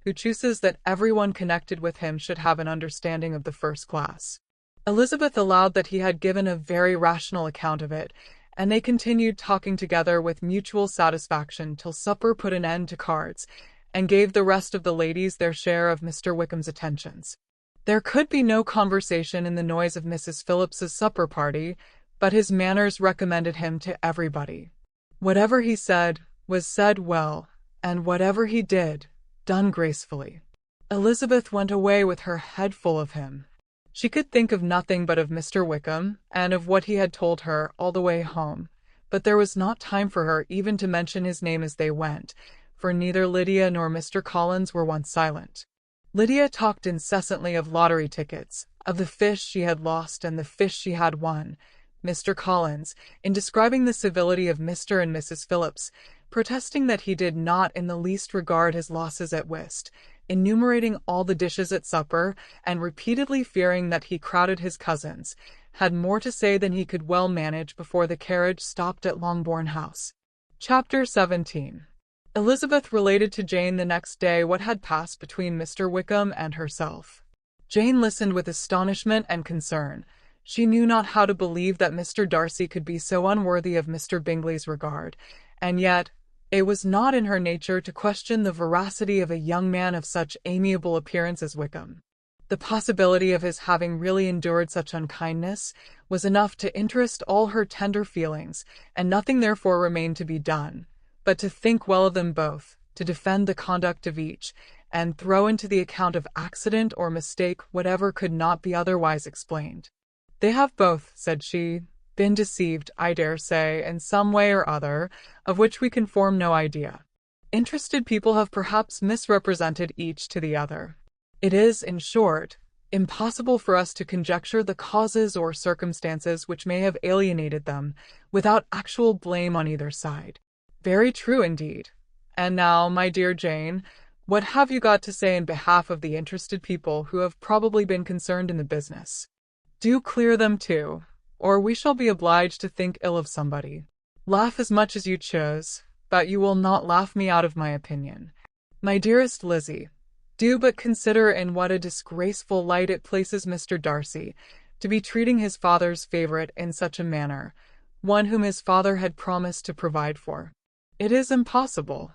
who chooses that everyone connected with him should have an understanding of the first class. Elizabeth allowed that he had given a very rational account of it, and they continued talking together with mutual satisfaction till supper put an end to cards, and gave the rest of the ladies their share of Mr. Wickham's attentions. There could be no conversation in the noise of Mrs. Phillips's supper party, but his manners recommended him to everybody. Whatever he said was said well, and whatever he did, done gracefully. Elizabeth went away with her head full of him. She could think of nothing but of Mr. Wickham, and of what he had told her all the way home. But there was not time for her even to mention his name as they went, for neither Lydia nor Mr. Collins were once silent. Lydia talked incessantly of lottery tickets, of the fish she had lost and the fish she had won. Mr. Collins, in describing the civility of Mr. and Mrs. Phillips, protesting that he did not in the least regard his losses at whist, enumerating all the dishes at supper, and repeatedly fearing that he crowded his cousins, had more to say than he could well manage before the carriage stopped at Longbourn House. Chapter 17. Elizabeth related to Jane the next day what had passed between Mr. Wickham and herself. Jane listened with astonishment and concern. She knew not how to believe that Mr. Darcy could be so unworthy of Mr. Bingley's regard, and yet it was not in her nature to question the veracity of a young man of such amiable appearance as Wickham. The possibility of his having really endured such unkindness was enough to interest all her tender feelings, and nothing therefore remained to be done, but to think well of them both, to defend the conduct of each, and throw into the account of accident or mistake whatever could not be otherwise explained. "They have both," said she, "been deceived, I dare say, in some way or other, of which we can form no idea. Interested people have perhaps misrepresented each to the other. It is, in short, impossible for us to conjecture the causes or circumstances which may have alienated them, without actual blame on either side." "Very true indeed. And now, my dear Jane, what have you got to say in behalf of the interested people who have probably been concerned in the business? Do clear them too, or we shall be obliged to think ill of somebody. Laugh as much as you choose, but you will not laugh me out of my opinion. My dearest Lizzie, do but consider in what a disgraceful light it places Mr. Darcy, to be treating his father's favourite in such a manner, one whom his father had promised to provide for. It is impossible.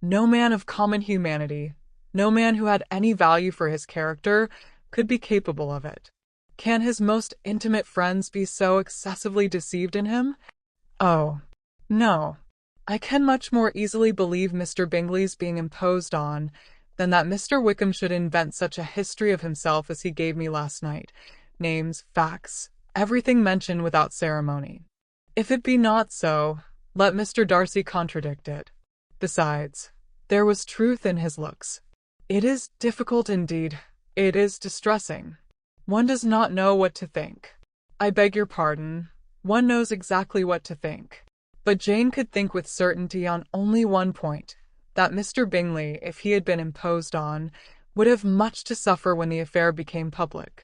No man of common humanity, no man who had any value for his character, could be capable of it. Can his most intimate friends be so excessively deceived in him? Oh, no. I can much more easily believe Mr. Bingley's being imposed on than that Mr. Wickham should invent such a history of himself as he gave me last night. Names, facts, everything mentioned without ceremony. If it be not so, let Mr. Darcy contradict it. Besides, there was truth in his looks. It is difficult indeed. It is distressing. One does not know what to think. I beg your pardon. One knows exactly what to think. But Jane could think with certainty on only one point, that Mr. Bingley, if he had been imposed on, would have much to suffer when the affair became public.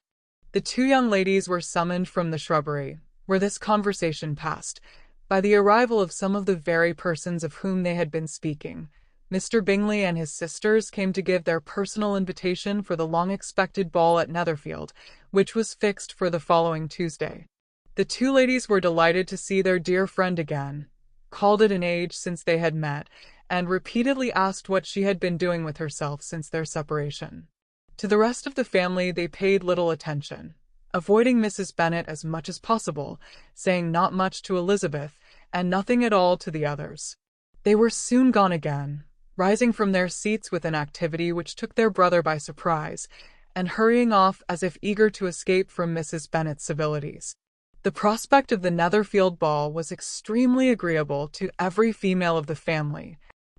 The two young ladies were summoned from the shrubbery, where this conversation passed, by the arrival of some of the very persons of whom they had been speaking. Mr. Bingley and his sisters came to give their personal invitation for the long-expected ball at Netherfield, which was fixed for the following Tuesday. The two ladies were delighted to see their dear friend again, called it an age since they had met, and repeatedly asked what she had been doing with herself since their separation. To the rest of the family they paid little attention, avoiding Mrs. Bennet as much as possible, saying not much to Elizabeth, and nothing at all to the others. They were soon gone again, rising from their seats with an activity which took their brother by surprise, and hurrying off as if eager to escape from Mrs. Bennet's civilities. The prospect of the Netherfield ball was extremely agreeable to every female of the family.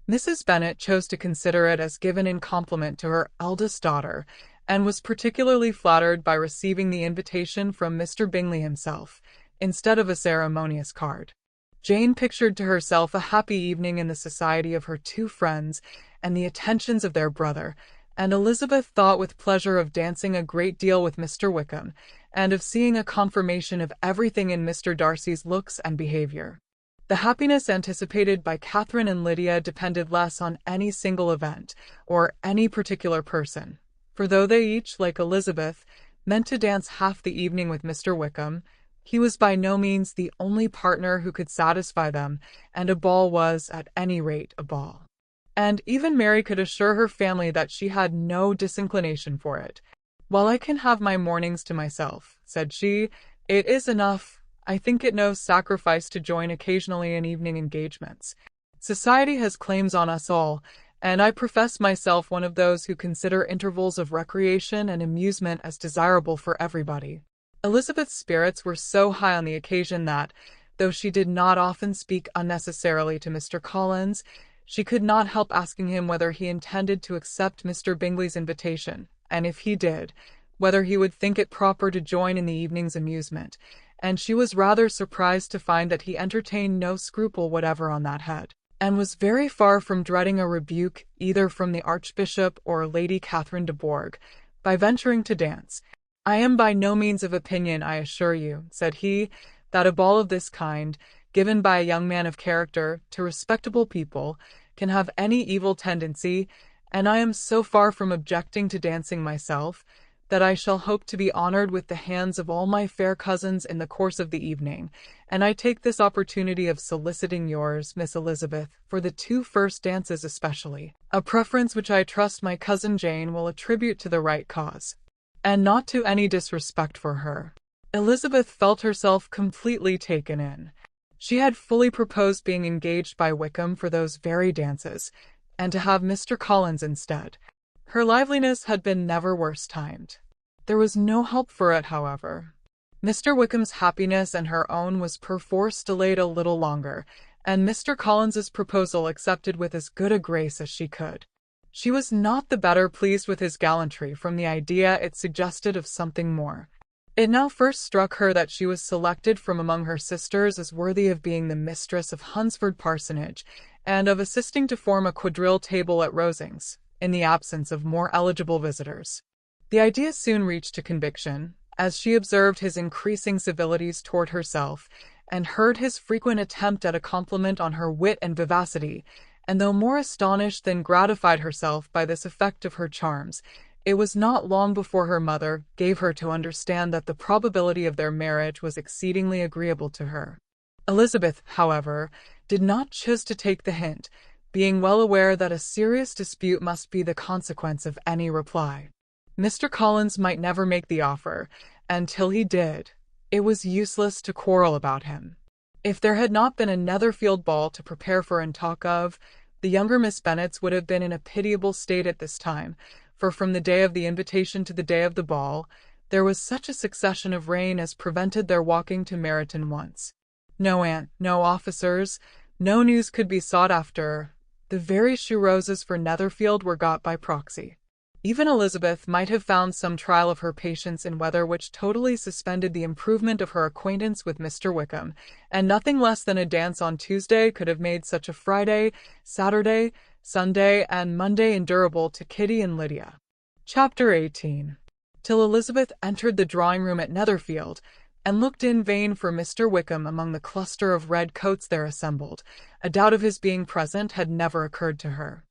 Mrs. Bennet chose to consider it as given in compliment to her eldest daughter, and was particularly flattered by receiving the invitation from Mr. Bingley himself, instead of a ceremonious card. Jane pictured to herself a happy evening in the society of her two friends and the attentions of their brother, and Elizabeth thought with pleasure of dancing a great deal with Mr. Wickham, and of seeing a confirmation of everything in Mr. Darcy's looks and behaviour. The happiness anticipated by Catherine and Lydia depended less on any single event, or any particular person, for though they each, like Elizabeth, meant to dance half the evening with Mr. Wickham, he was by no means the only partner who could satisfy them, and a ball was, at any rate, a ball. And even Mary could assure her family that she had no disinclination for it. "While I can have my mornings to myself," said she, "it is enough. I think it no sacrifice to join occasionally in evening engagements. Society has claims on us all, and I profess myself one of those who consider intervals of recreation and amusement as desirable for everybody." Elizabeth's spirits were so high on the occasion that, though she did not often speak unnecessarily to Mr. Collins, she could not help asking him whether he intended to accept Mr. Bingley's invitation, and if he did, whether he would think it proper to join in the evening's amusement, and she was rather surprised to find that he entertained no scruple whatever on that head, and was very far from dreading a rebuke either from the Archbishop or Lady Catherine de Bourgh, by venturing to dance. "I am by no means of opinion, I assure you," said he, "that a ball of this kind, given by a young man of character to respectable people, can have any evil tendency, and I am so far from objecting to dancing myself, that I shall hope to be honoured with the hands of all my fair cousins in the course of the evening, and I take this opportunity of soliciting yours, Miss Elizabeth, for the 2 first dances especially, a preference which I trust my cousin Jane will attribute to the right cause, and not to any disrespect for her." Elizabeth felt herself completely taken in. She had fully proposed being engaged by Wickham for those very dances, and to have Mr. Collins instead. Her liveliness had been never worse timed. There was no help for it, however. Mr. Wickham's happiness and her own was perforce delayed a little longer, and Mr. Collins's proposal accepted with as good a grace as she could. She was not the better pleased with his gallantry from the idea it suggested of something more. It now first struck her that she was selected from among her sisters as worthy of being the mistress of Hunsford Parsonage, and of assisting to form a quadrille table at Rosings, in the absence of more eligible visitors. The idea soon reached to conviction, as she observed his increasing civilities toward herself, and heard his frequent attempt at a compliment on her wit and vivacity, and though more astonished than gratified herself by this effect of her charms, it was not long before her mother gave her to understand that the probability of their marriage was exceedingly agreeable to her. Elizabeth, however, did not choose to take the hint, being well aware that a serious dispute must be the consequence of any reply. Mr. Collins might never make the offer, and till he did, it was useless to quarrel about him. If there had not been a Netherfield ball to prepare for and talk of, the younger Miss Bennets would have been in a pitiable state at this time, for from the day of the invitation to the day of the ball, there was such a succession of rain as prevented their walking to Meryton once. No aunt, no officers, no news could be sought after. The very shoe roses for Netherfield were got by proxy. Even Elizabeth might have found some trial of her patience in weather which totally suspended the improvement of her acquaintance with Mr. Wickham, and nothing less than a dance on Tuesday could have made such a Friday, Saturday, Sunday, and Monday endurable to Kitty and Lydia. Chapter 18. Till Elizabeth entered the drawing-room at Netherfield, and looked in vain for Mr. Wickham among the cluster of red coats there assembled, a doubt of his being present had never occurred to her.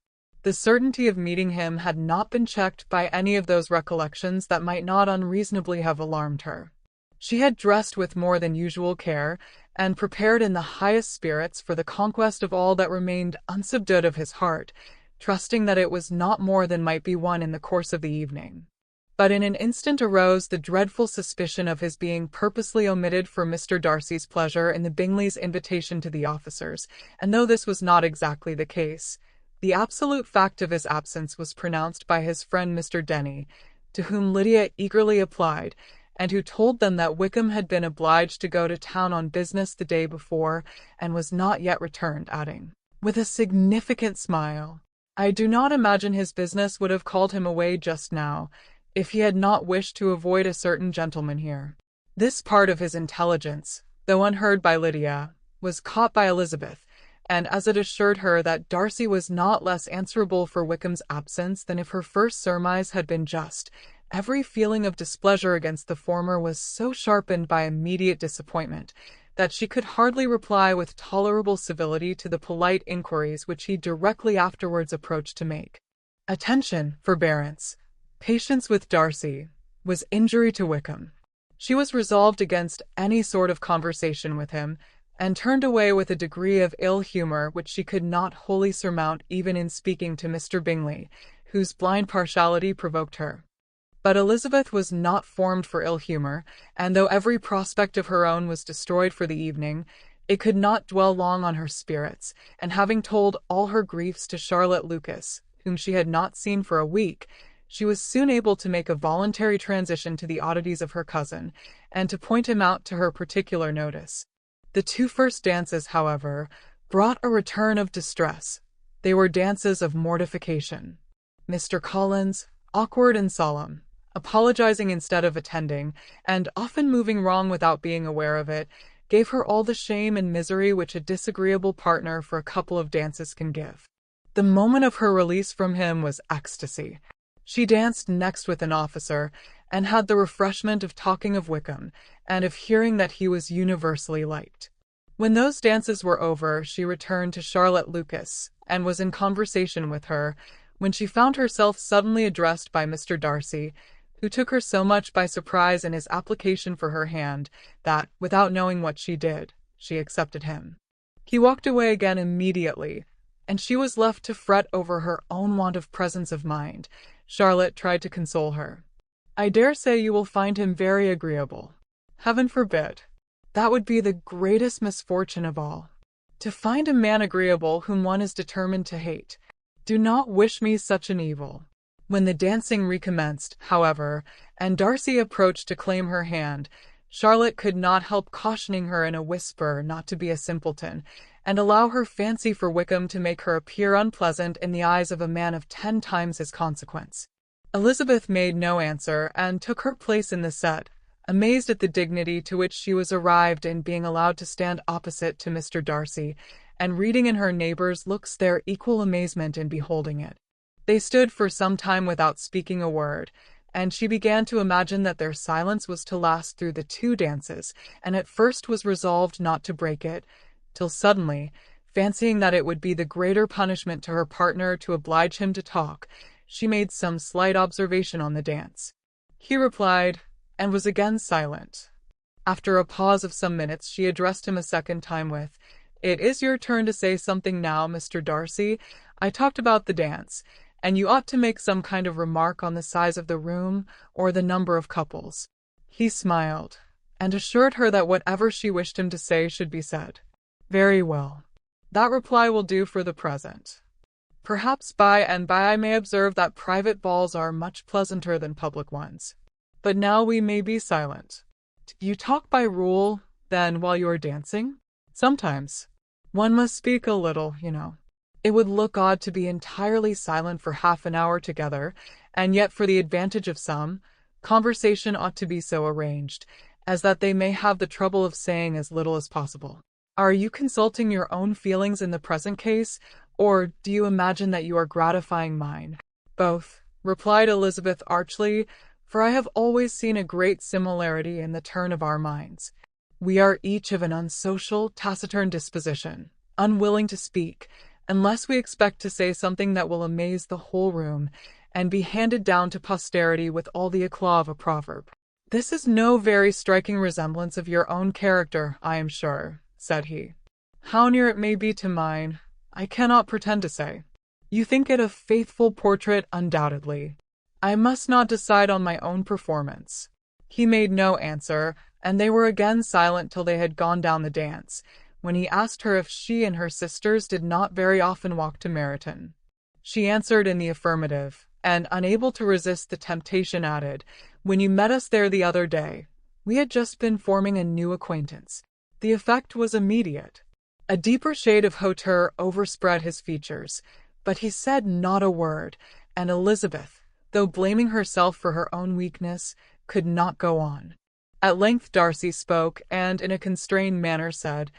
The certainty of meeting him had not been checked by any of those recollections that might not unreasonably have alarmed her. She had dressed with more than usual care, and prepared in the highest spirits for the conquest of all that remained unsubdued of his heart, trusting that it was not more than might be won in the course of the evening. But in an instant arose the dreadful suspicion of his being purposely omitted for Mr. Darcy's pleasure in the Bingleys' invitation to the officers, and though this was not exactly the case, the absolute fact of his absence was pronounced by his friend Mr. Denny, to whom Lydia eagerly applied, and who told them that Wickham had been obliged to go to town on business the day before, and was not yet returned, adding, with a significant smile, "I do not imagine his business would have called him away just now, if he had not wished to avoid a certain gentleman here." This part of his intelligence, though unheard by Lydia, was caught by Elizabeth, and as it assured her that Darcy was not less answerable for Wickham's absence than if her first surmise had been just, every feeling of displeasure against the former was so sharpened by immediate disappointment, that she could hardly reply with tolerable civility to the polite inquiries which he directly afterwards approached to make. Attention, forbearance, patience with Darcy, was injury to Wickham. She was resolved against any sort of conversation with him, and turned away with a degree of ill humour which she could not wholly surmount even in speaking to Mr. Bingley, whose blind partiality provoked her. But Elizabeth was not formed for ill humour, and though every prospect of her own was destroyed for the evening, It could not dwell long on her spirits, and having told all her griefs to Charlotte Lucas, whom she had not seen for a week, she was soon able to make a voluntary transition to the oddities of her cousin, and to point him out to her particular notice. The two first dances, however, brought a return of distress. They were dances of mortification. Mr. Collins, awkward and solemn, apologizing instead of attending, and often moving wrong without being aware of it, gave her all the shame and misery which a disagreeable partner for a couple of dances can give. The moment of her release from him was ecstasy. She danced next with an officer, and had the refreshment of talking of Wickham, and of hearing that he was universally liked. When those dances were over, she returned to Charlotte Lucas, and was in conversation with her, when she found herself suddenly addressed by Mr. Darcy, who took her so much by surprise in his application for her hand, that, without knowing what she did, she accepted him. He walked away again immediately, and she was left to fret over her own want of presence of mind. Charlotte tried to console her. "I dare say you will find him very agreeable." "Heaven forbid! That would be the greatest misfortune of all. To find a man agreeable whom one is determined to hate. Do not wish me such an evil." When the dancing recommenced, however, and Darcy approached to claim her hand, Charlotte could not help cautioning her in a whisper not to be a simpleton, and allow her fancy for Wickham to make her appear unpleasant in the eyes of a man of 10 times his consequence. Elizabeth made no answer, and took her place in the set, amazed at the dignity to which she was arrived in being allowed to stand opposite to Mr. Darcy, and reading in her neighbours' looks their equal amazement in beholding it. They stood for some time without speaking a word, and she began to imagine that their silence was to last through the 2 dances, and at first was resolved not to break it, till suddenly, fancying that it would be the greater punishment to her partner to oblige him to talk, she made some slight observation on the dance. He replied, and was again silent. After a pause of some minutes, she addressed him a second time with, "It is your turn to say something now, Mr. Darcy. I talked about the dance, and you ought to make some kind of remark on the size of the room, or the number of couples." He smiled, and assured her that whatever she wished him to say should be said. "Very well. That reply will do for the present. Perhaps by and by I may observe that private balls are much pleasanter than public ones. But now we may be silent. You talk by rule, then, while you are dancing?" "Sometimes. One must speak a little, you know. It would look odd to be entirely silent for half an hour together, and yet for the advantage of some, conversation ought to be so arranged, as that they may have the trouble of saying as little as possible. Are you consulting your own feelings in the present case, or do you imagine that you are gratifying mine?" "Both," replied Elizabeth archly, "for I have always seen a great similarity in the turn of our minds. We are each of an unsocial, taciturn disposition, unwilling to speak, unless we expect to say something that will amaze the whole room, and be handed down to posterity with all the eclat of a proverb." "This is no very striking resemblance of your own character, I am sure," said he. "How near it may be to mine, I cannot pretend to say. You think it a faithful portrait, undoubtedly. I must not decide on my own performance." He made no answer, and they were again silent till they had gone down the dance, when he asked her if she and her sisters did not very often walk to Meryton. She answered in the affirmative, and, unable to resist the temptation, added, "When you met us there the other day, we had just been forming a new acquaintance." The effect was immediate. A deeper shade of hauteur overspread his features, but he said not a word, and Elizabeth, though blaming herself for her own weakness, could not go on. At length Darcy spoke, and in a constrained manner said,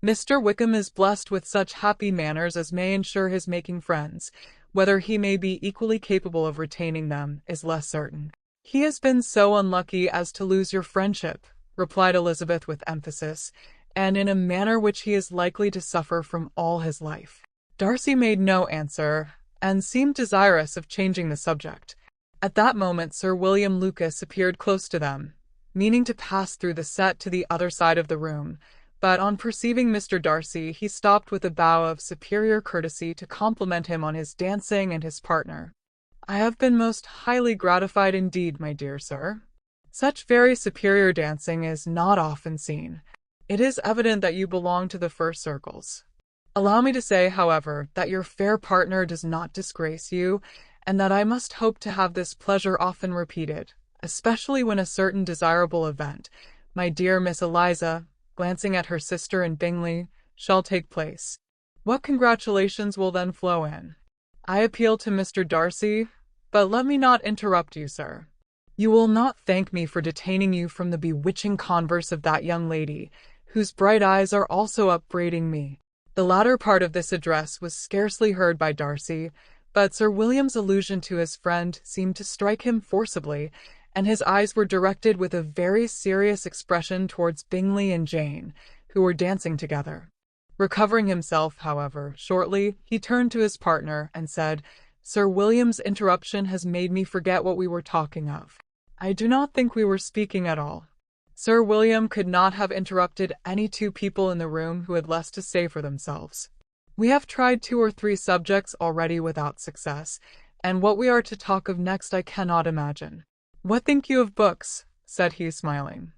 "Mr. Wickham is blessed with such happy manners as may ensure his making friends. Whether he may be equally capable of retaining them is less certain." "He has been so unlucky as to lose your friendship," replied Elizabeth with emphasis, "and in a manner which he is likely to suffer from all his life." Darcy made no answer, and seemed desirous of changing the subject. At that moment Sir William Lucas appeared close to them, meaning to pass through the set to the other side of the room, but on perceiving Mr. Darcy he stopped with a bow of superior courtesy to compliment him on his dancing and his partner. "I have been most highly gratified indeed, my dear sir. Such very superior dancing is not often seen. It is evident that you belong to the first circles. Allow me to say, however, that your fair partner does not disgrace you, and that I must hope to have this pleasure often repeated, especially when a certain desirable event, my dear Miss Eliza, glancing at her sister in Bingley, shall take place. What congratulations will then flow in? I appeal to Mr. Darcy, but let me not interrupt you, sir. You will not thank me for detaining you from the bewitching converse of that young lady, whose bright eyes are also upbraiding me. The latter part of this address was scarcely heard by Darcy, but Sir William's allusion to his friend seemed to strike him forcibly, and his eyes were directed with a very serious expression towards Bingley and Jane, who were dancing together. Recovering himself, however, shortly, he turned to his partner and said, "Sir William's interruption has made me forget what we were talking of. I do not think we were speaking at all." Sir William could not have interrupted any two people in the room who had less to say for themselves. "We have tried 2 or 3 subjects already without success, and what we are to talk of next I cannot imagine. What think you of books?" said he, smiling.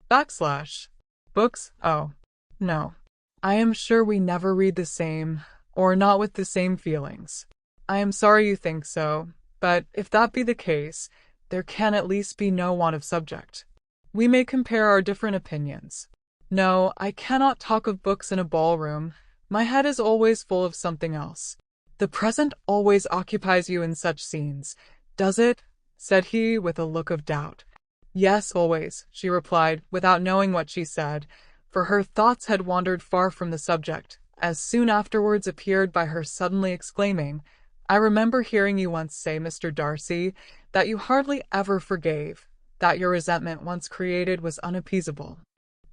Books? Oh, no. I am sure we never read the same, or not with the same feelings. I am sorry you think so, but if that be the case, there can at least be no want of subject. We may compare our different opinions. No, I cannot talk of books in a ballroom. My head is always full of something else. The present always occupies you in such scenes, does it? Said he, with a look of doubt. Yes, always, she replied, without knowing what she said, for her thoughts had wandered far from the subject, as soon afterwards appeared by her suddenly exclaiming, "I remember hearing you once say, Mr. Darcy, that you hardly ever forgave, that your resentment once created was unappeasable.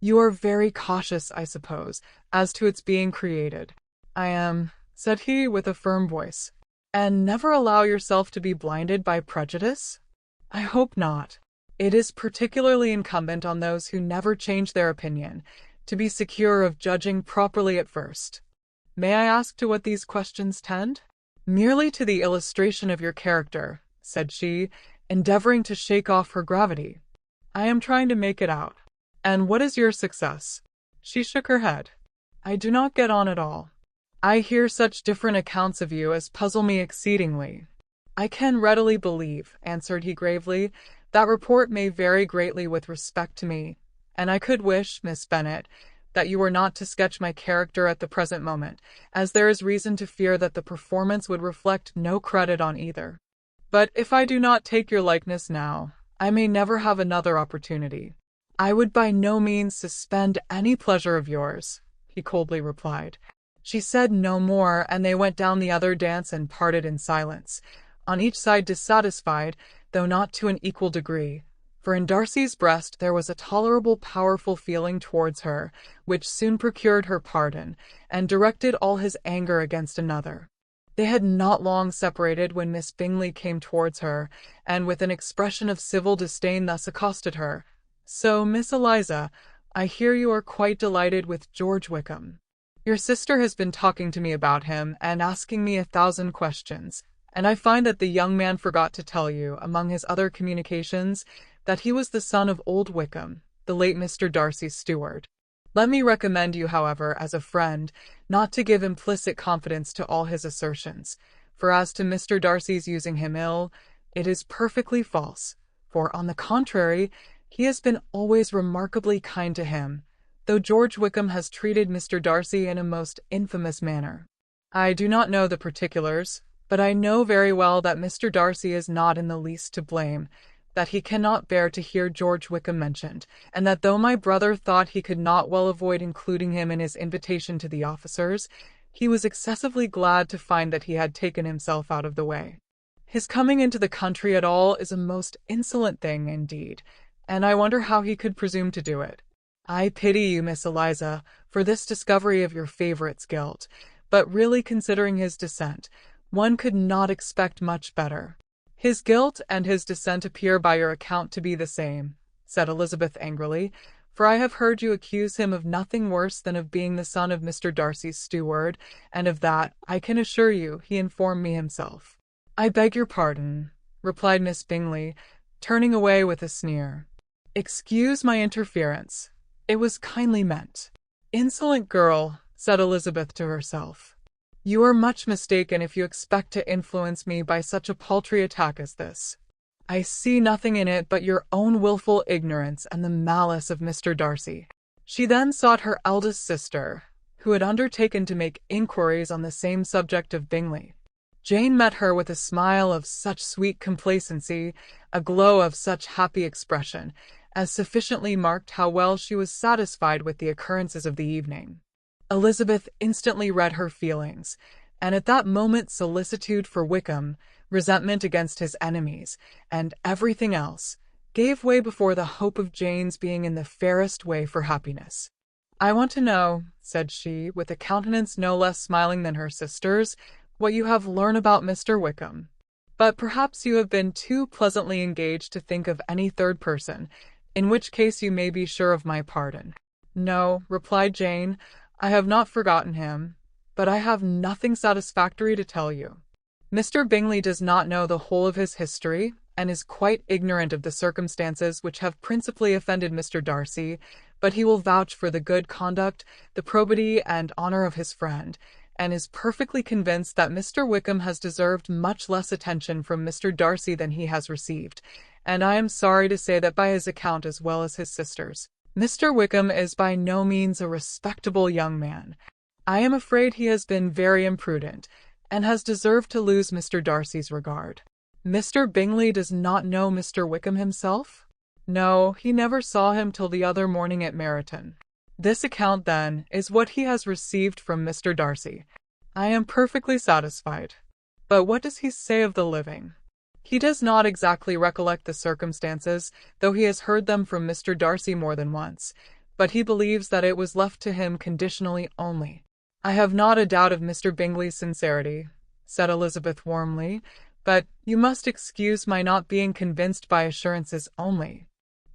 You are very cautious, I suppose, as to its being created." "I am," said he, with a firm voice. "And never allow yourself to be blinded by prejudice?" "I hope not. It is particularly incumbent on those who never change their opinion, to be secure of judging properly at first. May I ask to what these questions tend?" "Merely to the illustration of your character," said she, endeavoring to shake off her gravity. "I am trying to make it out." "And what is your success?" She shook her head. "I do not get on at all. I hear such different accounts of you as puzzle me exceedingly." "I can readily believe," answered he gravely, "that report may vary greatly with respect to me, and I could wish, Miss Bennet, that you were not to sketch my character at the present moment, as there is reason to fear that the performance would reflect no credit on either. But if I do not take your likeness now, I may never have another opportunity." "I would by no means suspend any pleasure of yours," he coldly replied. She said no more, and they went down the other dance and parted in silence, on each side dissatisfied, though not to an equal degree, for in Darcy's breast there was a tolerable powerful feeling towards her, which soon procured her pardon, and directed all his anger against another. They had not long separated when Miss Bingley came towards her, and with an expression of civil disdain thus accosted her: "So, Miss Eliza, I hear you are quite delighted with George Wickham. Your sister has been talking to me about him, and asking me 1,000 questions, and I find that the young man forgot to tell you, among his other communications, that he was the son of old Wickham, the late Mr. Darcy's steward. Let me recommend you, however, as a friend, not to give implicit confidence to all his assertions, for as to Mr. Darcy's using him ill, it is perfectly false, for, on the contrary, he has been always remarkably kind to him, though George Wickham has treated Mr. Darcy in a most infamous manner. I do not know the particulars, but I know very well that Mr. Darcy is not in the least to blame, that he cannot bear to hear George Wickham mentioned, and that though my brother thought he could not well avoid including him in his invitation to the officers, he was excessively glad to find that he had taken himself out of the way. His coming into the country at all is a most insolent thing indeed, and I wonder how he could presume to do it. I pity you, Miss Eliza, for this discovery of your favourite's guilt, but really considering his descent, one could not expect much better." "His guilt and his descent appear by your account to be the same," said Elizabeth angrily, "for I have heard you accuse him of nothing worse than of being the son of Mr. Darcy's steward, and of that, I can assure you, he informed me himself." "I beg your pardon," replied Miss Bingley, turning away with a sneer. "Excuse my interference. It was kindly meant. Insolent girl, said Elizabeth to herself. You are much mistaken if you expect to influence me by such a paltry attack as this. I see nothing in it but your own willful ignorance and the malice of Mr. Darcy. She then sought her eldest sister, who had undertaken to make inquiries on the same subject of Bingley. Jane met her with a smile of such sweet complacency, a glow of such happy expression, as sufficiently marked how well she was satisfied with the occurrences of the evening. Elizabeth instantly read her feelings, and at that moment solicitude for Wickham, resentment against his enemies, and everything else, gave way before the hope of Jane's being in the fairest way for happiness. I want to know, said she, with a countenance no less smiling than her sister's, what you have learned about Mr. Wickham. But perhaps you have been too pleasantly engaged to think of any third person, in which case you may be sure of my pardon. No, replied Jane, I have not forgotten him, but I have nothing satisfactory to tell you. Mr. Bingley does not know the whole of his history, and is quite ignorant of the circumstances which have principally offended Mr. Darcy, but he will vouch for the good conduct, the probity and honour of his friend, and is perfectly convinced that Mr. Wickham has deserved much less attention from Mr. Darcy than he has received, and I am sorry to say that by his account as well as his sister's, Mr. Wickham is by no means a respectable young man. I am afraid he has been very imprudent, and has deserved to lose Mr. Darcy's regard. Mr. Bingley does not know Mr. Wickham himself? No, he never saw him till the other morning at Meryton. This account, then, is what he has received from Mr. Darcy. I am perfectly satisfied. But what does he say of the living? He does not exactly recollect the circumstances, though he has heard them from Mr. Darcy more than once, but he believes that it was left to him conditionally only. I have not a doubt of Mr. Bingley's sincerity, said Elizabeth warmly, but you must excuse my not being convinced by assurances only.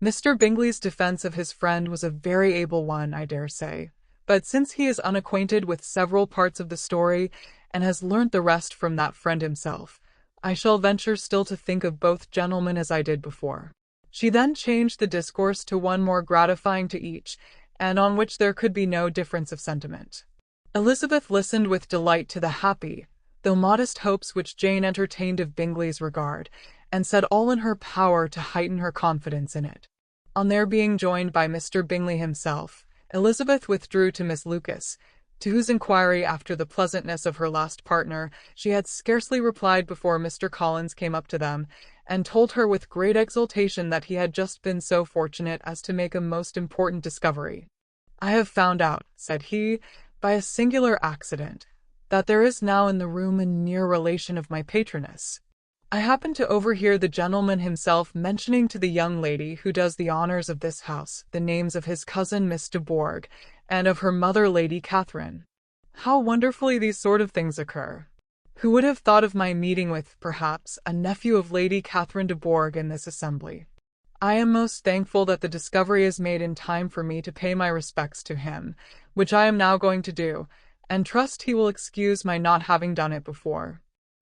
Mr. Bingley's defence of his friend was a very able one, I dare say, but since he is unacquainted with several parts of the story, and has learnt the rest from that friend himself, I shall venture still to think of both gentlemen as I did before. She then changed the discourse to one more gratifying to each, and on which there could be no difference of sentiment. Elizabeth listened with delight to the happy, though modest hopes which Jane entertained of Bingley's regard, and said all in her power to heighten her confidence in it. On their being joined by Mr. Bingley himself, Elizabeth withdrew to Miss Lucas, to whose inquiry after the pleasantness of her last partner she had scarcely replied before Mr. Collins came up to them, and told her with great exultation that he had just been so fortunate as to make a most important discovery. I have found out, said he, by a singular accident, that there is now in the room a near relation of my patroness. I happened to overhear the gentleman himself mentioning to the young lady who does the honours of this house the names of his cousin Miss de Bourgh, and of her mother Lady Catherine. How wonderfully these sort of things occur! Who would have thought of my meeting with, perhaps, a nephew of Lady Catherine de Bourgh in this assembly? I am most thankful that the discovery is made in time for me to pay my respects to him, which I am now going to do, and trust he will excuse my not having done it before.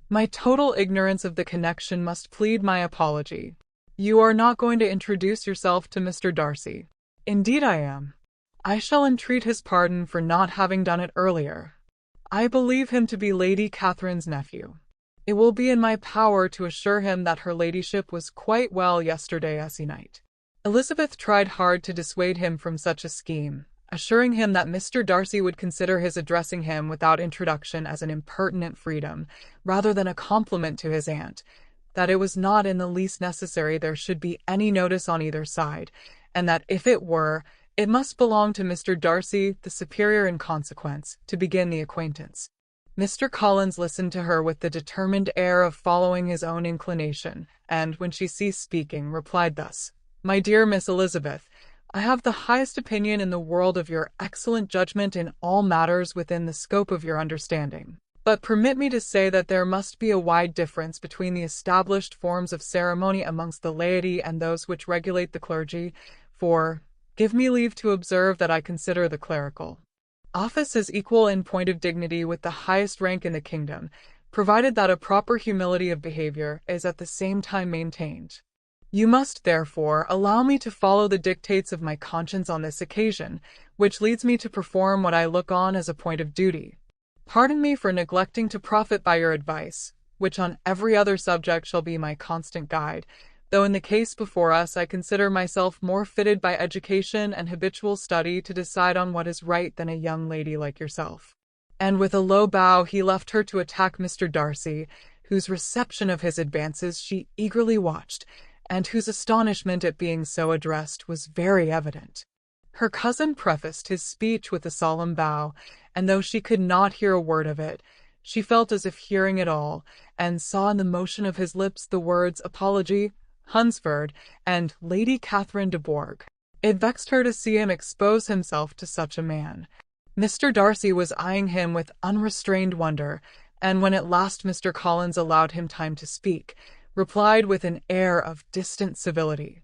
My total ignorance of the connection must plead my apology. You are not going to introduce yourself to Mr. Darcy. Indeed I am. I shall entreat his pardon for not having done it earlier. I believe him to be Lady Catherine's nephew. It will be in my power to assure him that her ladyship was quite well yesterday se'night. Elizabeth tried hard to dissuade him from such a scheme, assuring him that Mr. Darcy would consider his addressing him without introduction as an impertinent freedom, rather than a compliment to his aunt, that it was not in the least necessary there should be any notice on either side, and that if it were, it must belong to Mr. Darcy, the superior in consequence, to begin the acquaintance. Mr. Collins listened to her with the determined air of following his own inclination, and, when she ceased speaking, replied thus: My dear Miss Elizabeth, I have the highest opinion in the world of your excellent judgment in all matters within the scope of your understanding. But permit me to say that there must be a wide difference between the established forms of ceremony amongst the laity and those which regulate the clergy, for, give me leave to observe that I consider the clerical office as equal in point of dignity with the highest rank in the kingdom, provided that a proper humility of behaviour is at the same time maintained. You must, therefore, allow me to follow the dictates of my conscience on this occasion, which leads me to perform what I look on as a point of duty. Pardon me for neglecting to profit by your advice, which on every other subject shall be my constant guide, though in the case before us I consider myself more fitted by education and habitual study to decide on what is right than a young lady like yourself. And with a low bow he left her to attack Mr. Darcy, whose reception of his advances she eagerly watched, and whose astonishment at being so addressed was very evident. Her cousin prefaced his speech with a solemn bow, and though she could not hear a word of it, she felt as if hearing it all, and saw in the motion of his lips the words apology, Hunsford, and Lady Catherine de Bourgh. It vexed her to see him expose himself to such a man. Mr. Darcy was eyeing him with unrestrained wonder, and when at last Mr. Collins allowed him time to speak, replied with an air of distant civility.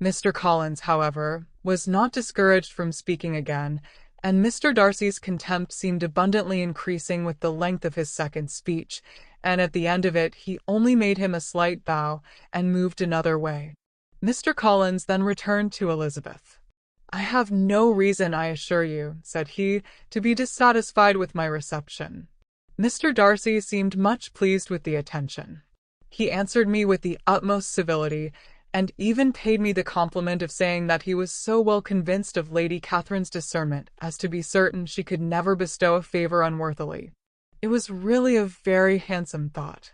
Mr. Collins, however, was not discouraged from speaking again, and Mr. Darcy's contempt seemed abundantly increasing with the length of his second speech, and at the end of it he only made him a slight bow and moved another way. Mr. Collins then returned to Elizabeth. "I have no reason, I assure you," said he, "to be dissatisfied with my reception." Mr. Darcy seemed much pleased with the attention. He answered me with the utmost civility, and even paid me the compliment of saying that he was so well convinced of Lady Catherine's discernment as to be certain she could never bestow a favour unworthily. It was really a very handsome thought.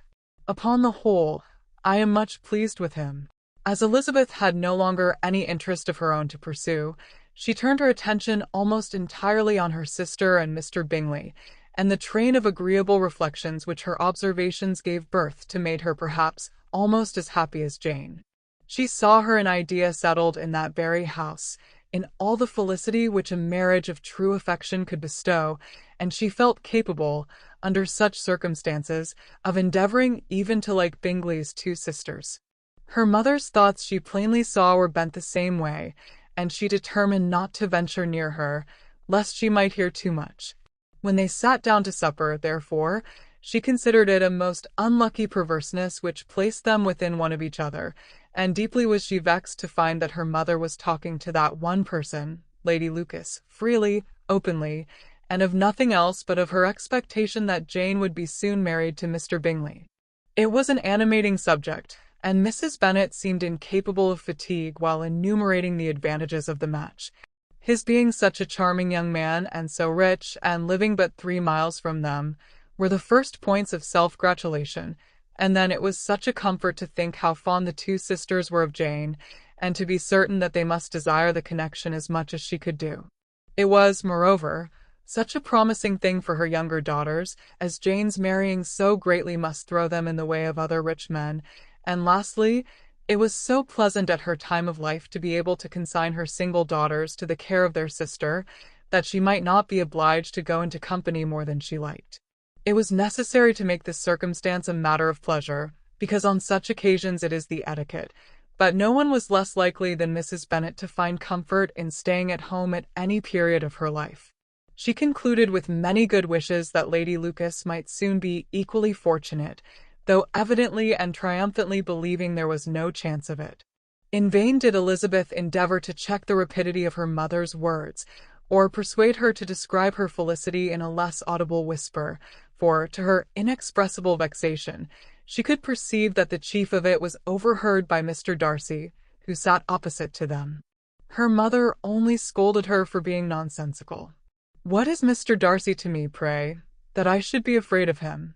Upon the whole, I am much pleased with him. As Elizabeth had no longer any interest of her own to pursue, she turned her attention almost entirely on her sister and Mr. Bingley, and the train of agreeable reflections which her observations gave birth to made her perhaps almost as happy as Jane. She saw her an idea settled in that very house, in all the felicity which a marriage of true affection could bestow, and she felt capable, under such circumstances, of endeavouring even to like Bingley's two sisters. Her mother's thoughts she plainly saw were bent the same way, and she determined not to venture near her, lest she might hear too much. When they sat down to supper, therefore, she considered it a most unlucky perverseness which placed them within one of each other, and deeply was she vexed to find that her mother was talking to that one person, Lady Lucas, freely, openly, and of nothing else but of her expectation that Jane would be soon married to Mr. Bingley. It was an animating subject, and Mrs. Bennet seemed incapable of fatigue while enumerating the advantages of the match. His being such a charming young man, and so rich, and living but 3 miles from them, were the first points of self-gratulation, and then it was such a comfort to think how fond the two sisters were of Jane, and to be certain that they must desire the connection as much as she could do. It was, moreover, such a promising thing for her younger daughters, as Jane's marrying so greatly must throw them in the way of other rich men, and lastly, it was so pleasant at her time of life to be able to consign her single daughters to the care of their sister, that she might not be obliged to go into company more than she liked. It was necessary to make this circumstance a matter of pleasure, because on such occasions it is the etiquette, but no one was less likely than Mrs. Bennet to find comfort in staying at home at any period of her life. She concluded with many good wishes that Lady Lucas might soon be equally fortunate, though evidently and triumphantly believing there was no chance of it. In vain did Elizabeth endeavour to check the rapidity of her mother's words, or persuade her to describe her felicity in a less audible whisper, for, to her inexpressible vexation, she could perceive that the chief of it was overheard by Mr. Darcy, who sat opposite to them. Her mother only scolded her for being nonsensical. "What is Mr. Darcy to me, pray, that I should be afraid of him?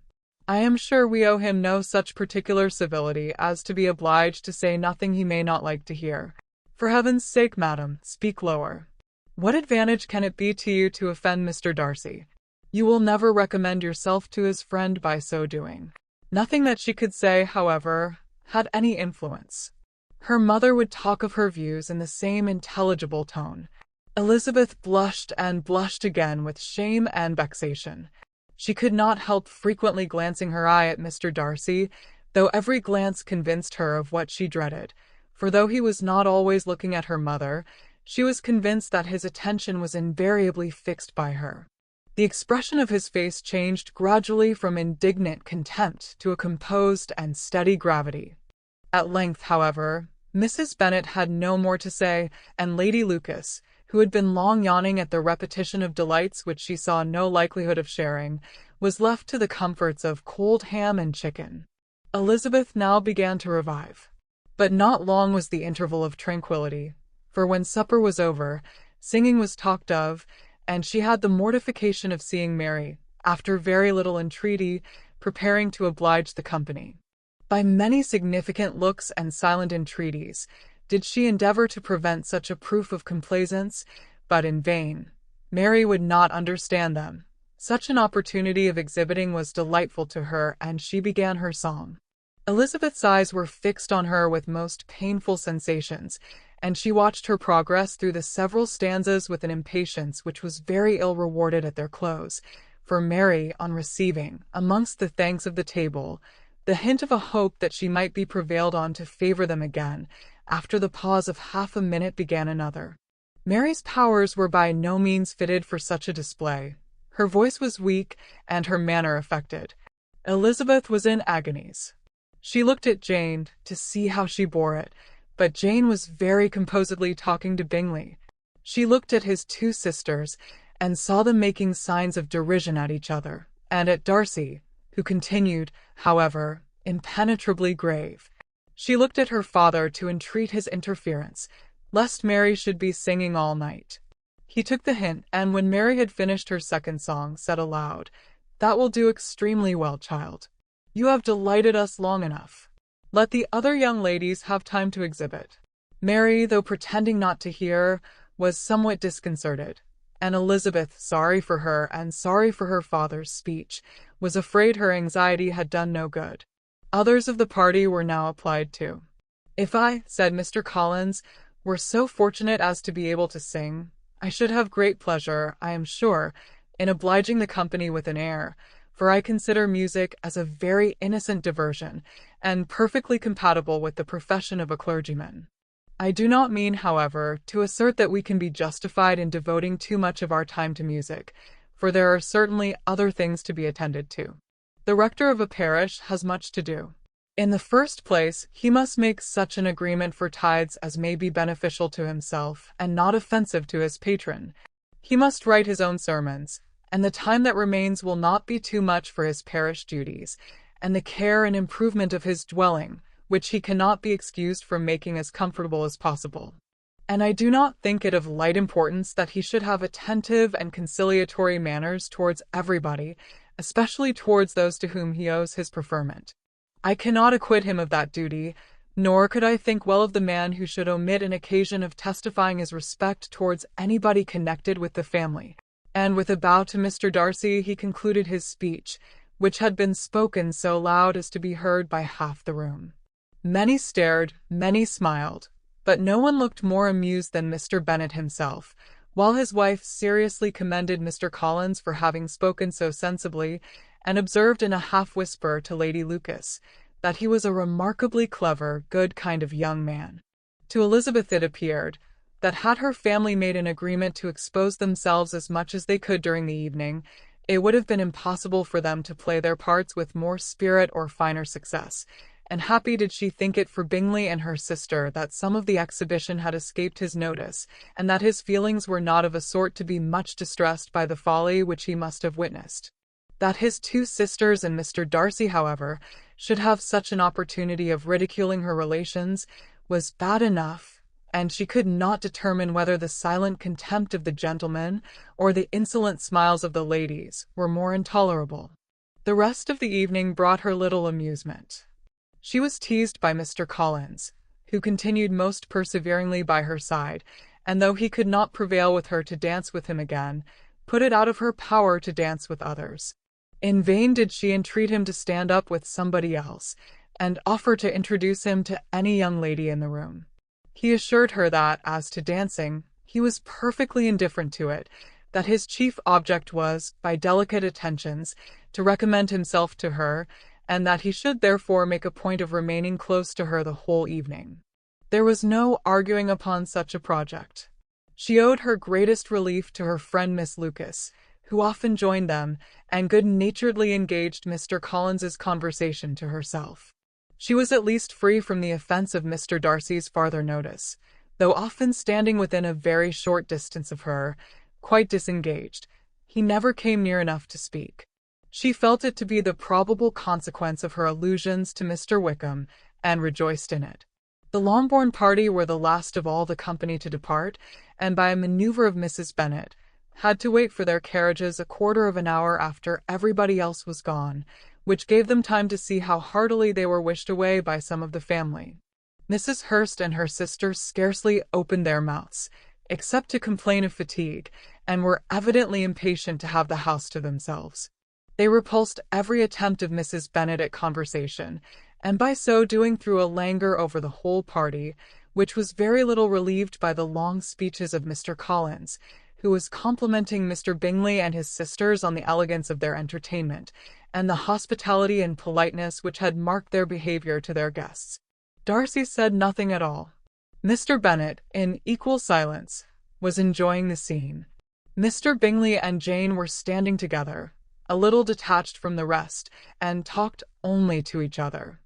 I am sure we owe him no such particular civility as to be obliged to say nothing he may not like to hear. For heaven's sake, madam, speak lower. What advantage can it be to you to offend Mr. Darcy? You will never recommend yourself to his friend by so doing." Nothing that she could say, however, had any influence. Her mother would talk of her views in the same intelligible tone. Elizabeth blushed and blushed again with shame and vexation. She could not help frequently glancing her eye at Mr. Darcy, though every glance convinced her of what she dreaded, for though he was not always looking at her mother, she was convinced that his attention was invariably fixed by her. The expression of his face changed gradually from indignant contempt to a composed and steady gravity. At length, however, Mrs. Bennet had no more to say, and Lady Lucas, who had been long yawning at the repetition of delights which she saw no likelihood of sharing, was left to the comforts of cold ham and chicken. Elizabeth now began to revive. But not long was the interval of tranquillity, for when supper was over, singing was talked of, and she had the mortification of seeing Mary, after very little entreaty, preparing to oblige the company. By many significant looks and silent entreaties did she endeavour to prevent such a proof of complaisance, but in vain. Mary would not understand them. Such an opportunity of exhibiting was delightful to her, and she began her song. Elizabeth's eyes were fixed on her with most painful sensations, and she watched her progress through the several stanzas with an impatience which was very ill rewarded at their close, for Mary, on receiving, amongst the thanks of the table, the hint of a hope that she might be prevailed on to favour them again, after the pause of half a minute began another. Mary's powers were by no means fitted for such a display. Her voice was weak, and her manner affected. Elizabeth was in agonies. She looked at Jane to see how she bore it, but Jane was very composedly talking to Bingley. She looked at his two sisters, and saw them making signs of derision at each other, and at Darcy, who continued, however, impenetrably grave. She looked at her father to entreat his interference, lest Mary should be singing all night. He took the hint, and when Mary had finished her second song, said aloud, "That will do extremely well, child. You have delighted us long enough. Let the other young ladies have time to exhibit." Mary, though pretending not to hear, was somewhat disconcerted, and Elizabeth, sorry for her and sorry for her father's speech, was afraid her anxiety had done no good. Others of the party were now applied to. "If I," said Mr. Collins, "were so fortunate as to be able to sing, I should have great pleasure, I am sure, in obliging the company with an air, for I consider music as a very innocent diversion, and perfectly compatible with the profession of a clergyman. I do not mean, however, to assert that we can be justified in devoting too much of our time to music, for there are certainly other things to be attended to. The rector of a parish has much to do. In the first place, he must make such an agreement for tithes as may be beneficial to himself and not offensive to his patron. He must write his own sermons, and the time that remains will not be too much for his parish duties, and the care and improvement of his dwelling, which he cannot be excused from making as comfortable as possible. And I do not think it of light importance that he should have attentive and conciliatory manners towards everybody, especially towards those to whom he owes his preferment. I cannot acquit him of that duty, nor could I think well of the man who should omit an occasion of testifying his respect towards anybody connected with the family." And with a bow to Mr. Darcy he concluded his speech, which had been spoken so loud as to be heard by half the room. Many stared, many smiled, but no one looked more amused than Mr. Bennet himself, while his wife seriously commended Mr. Collins for having spoken so sensibly, and observed in a half-whisper to Lady Lucas that he was a remarkably clever, good kind of young man. To Elizabeth it appeared that had her family made an agreement to expose themselves as much as they could during the evening, it would have been impossible for them to play their parts with more spirit or finer success, and happy did she think it for Bingley and her sister that some of the exhibition had escaped his notice, and that his feelings were not of a sort to be much distressed by the folly which he must have witnessed. That his two sisters and Mr. Darcy, however, should have such an opportunity of ridiculing her relations was bad enough, and she could not determine whether the silent contempt of the gentlemen or the insolent smiles of the ladies were more intolerable. The rest of the evening brought her little amusement. She was teased by Mr. Collins, who continued most perseveringly by her side, and though he could not prevail with her to dance with him again, put it out of her power to dance with others. In vain did she entreat him to stand up with somebody else, and offer to introduce him to any young lady in the room. He assured her that, as to dancing, he was perfectly indifferent to it, that his chief object was, by delicate attentions, to recommend himself to her, and that he should therefore make a point of remaining close to her the whole evening. There was no arguing upon such a project. She owed her greatest relief to her friend Miss Lucas, who often joined them, and good-naturedly engaged Mr. Collins's conversation to herself. She was at least free from the offense of Mr. Darcy's farther notice, though often standing within a very short distance of her, quite disengaged. He never came near enough to speak. She felt it to be the probable consequence of her allusions to Mr. Wickham, and rejoiced in it. The Longbourn party were the last of all the company to depart, and by a maneuver of Mrs. Bennet, had to wait for their carriages a quarter of an hour after everybody else was gone, which gave them time to see how heartily they were wished away by some of the family. Mrs. Hurst and her sisters scarcely opened their mouths, except to complain of fatigue, and were evidently impatient to have the house to themselves. They repulsed every attempt of Mrs. Bennet at conversation, and by so doing threw a languor over the whole party, which was very little relieved by the long speeches of Mr. Collins, who was complimenting Mr. Bingley and his sisters on the elegance of their entertainment, and the hospitality and politeness which had marked their behaviour to their guests. Darcy said nothing at all. Mr. Bennet, in equal silence, was enjoying the scene. Mr. Bingley and Jane were standing together, a little detached from the rest, and talked only to each other.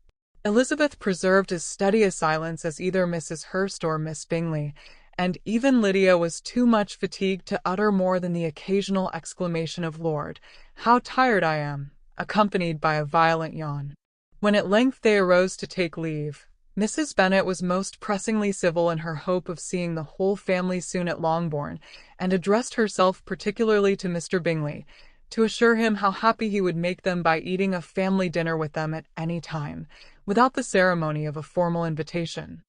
Elizabeth preserved as steady a silence as either Mrs. Hurst or Miss Bingley, and even Lydia was too much fatigued to utter more than the occasional exclamation of "Lord, how tired I am!" accompanied by a violent yawn. When at length they arose to take leave, Mrs. Bennet was most pressingly civil in her hope of seeing the whole family soon at Longbourn, and addressed herself particularly to Mr. Bingley, to assure him how happy he would make them by eating a family dinner with them at any time, without the ceremony of a formal invitation.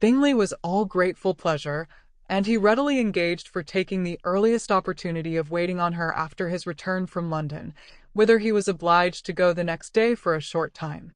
Bingley was all grateful pleasure, and he readily engaged for taking the earliest opportunity of waiting on her after his return from London, whither he was obliged to go the next day for a short time.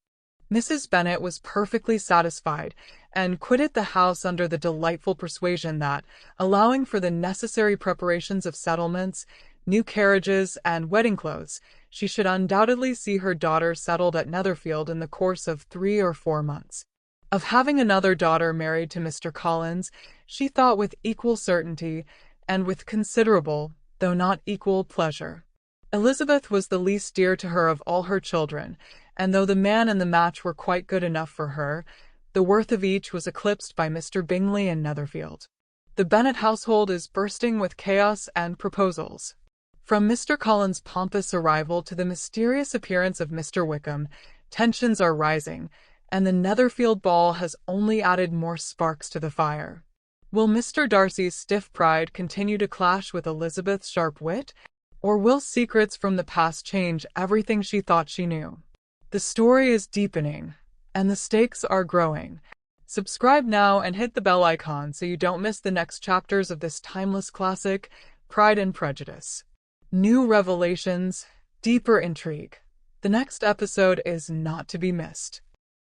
Mrs. Bennet was perfectly satisfied, and quitted the house under the delightful persuasion that, allowing for the necessary preparations of settlements, new carriages, and wedding clothes, she should undoubtedly see her daughter settled at Netherfield in the course of 3 or 4 months. Of having another daughter married to Mr. Collins, she thought with equal certainty, and with considerable, though not equal, pleasure. Elizabeth was the least dear to her of all her children, and though the man and the match were quite good enough for her, the worth of each was eclipsed by Mr. Bingley and Netherfield. The Bennet household is bursting with chaos and proposals. From Mr. Collins' pompous arrival to the mysterious appearance of Mr. Wickham, tensions are rising, and the Netherfield ball has only added more sparks to the fire. Will Mr. Darcy's stiff pride continue to clash with Elizabeth's sharp wit, or will secrets from the past change everything she thought she knew? The story is deepening, and the stakes are growing. Subscribe now and hit the bell icon so you don't miss the next chapters of this timeless classic, Pride and Prejudice. New revelations, deeper intrigue. The next episode is not to be missed.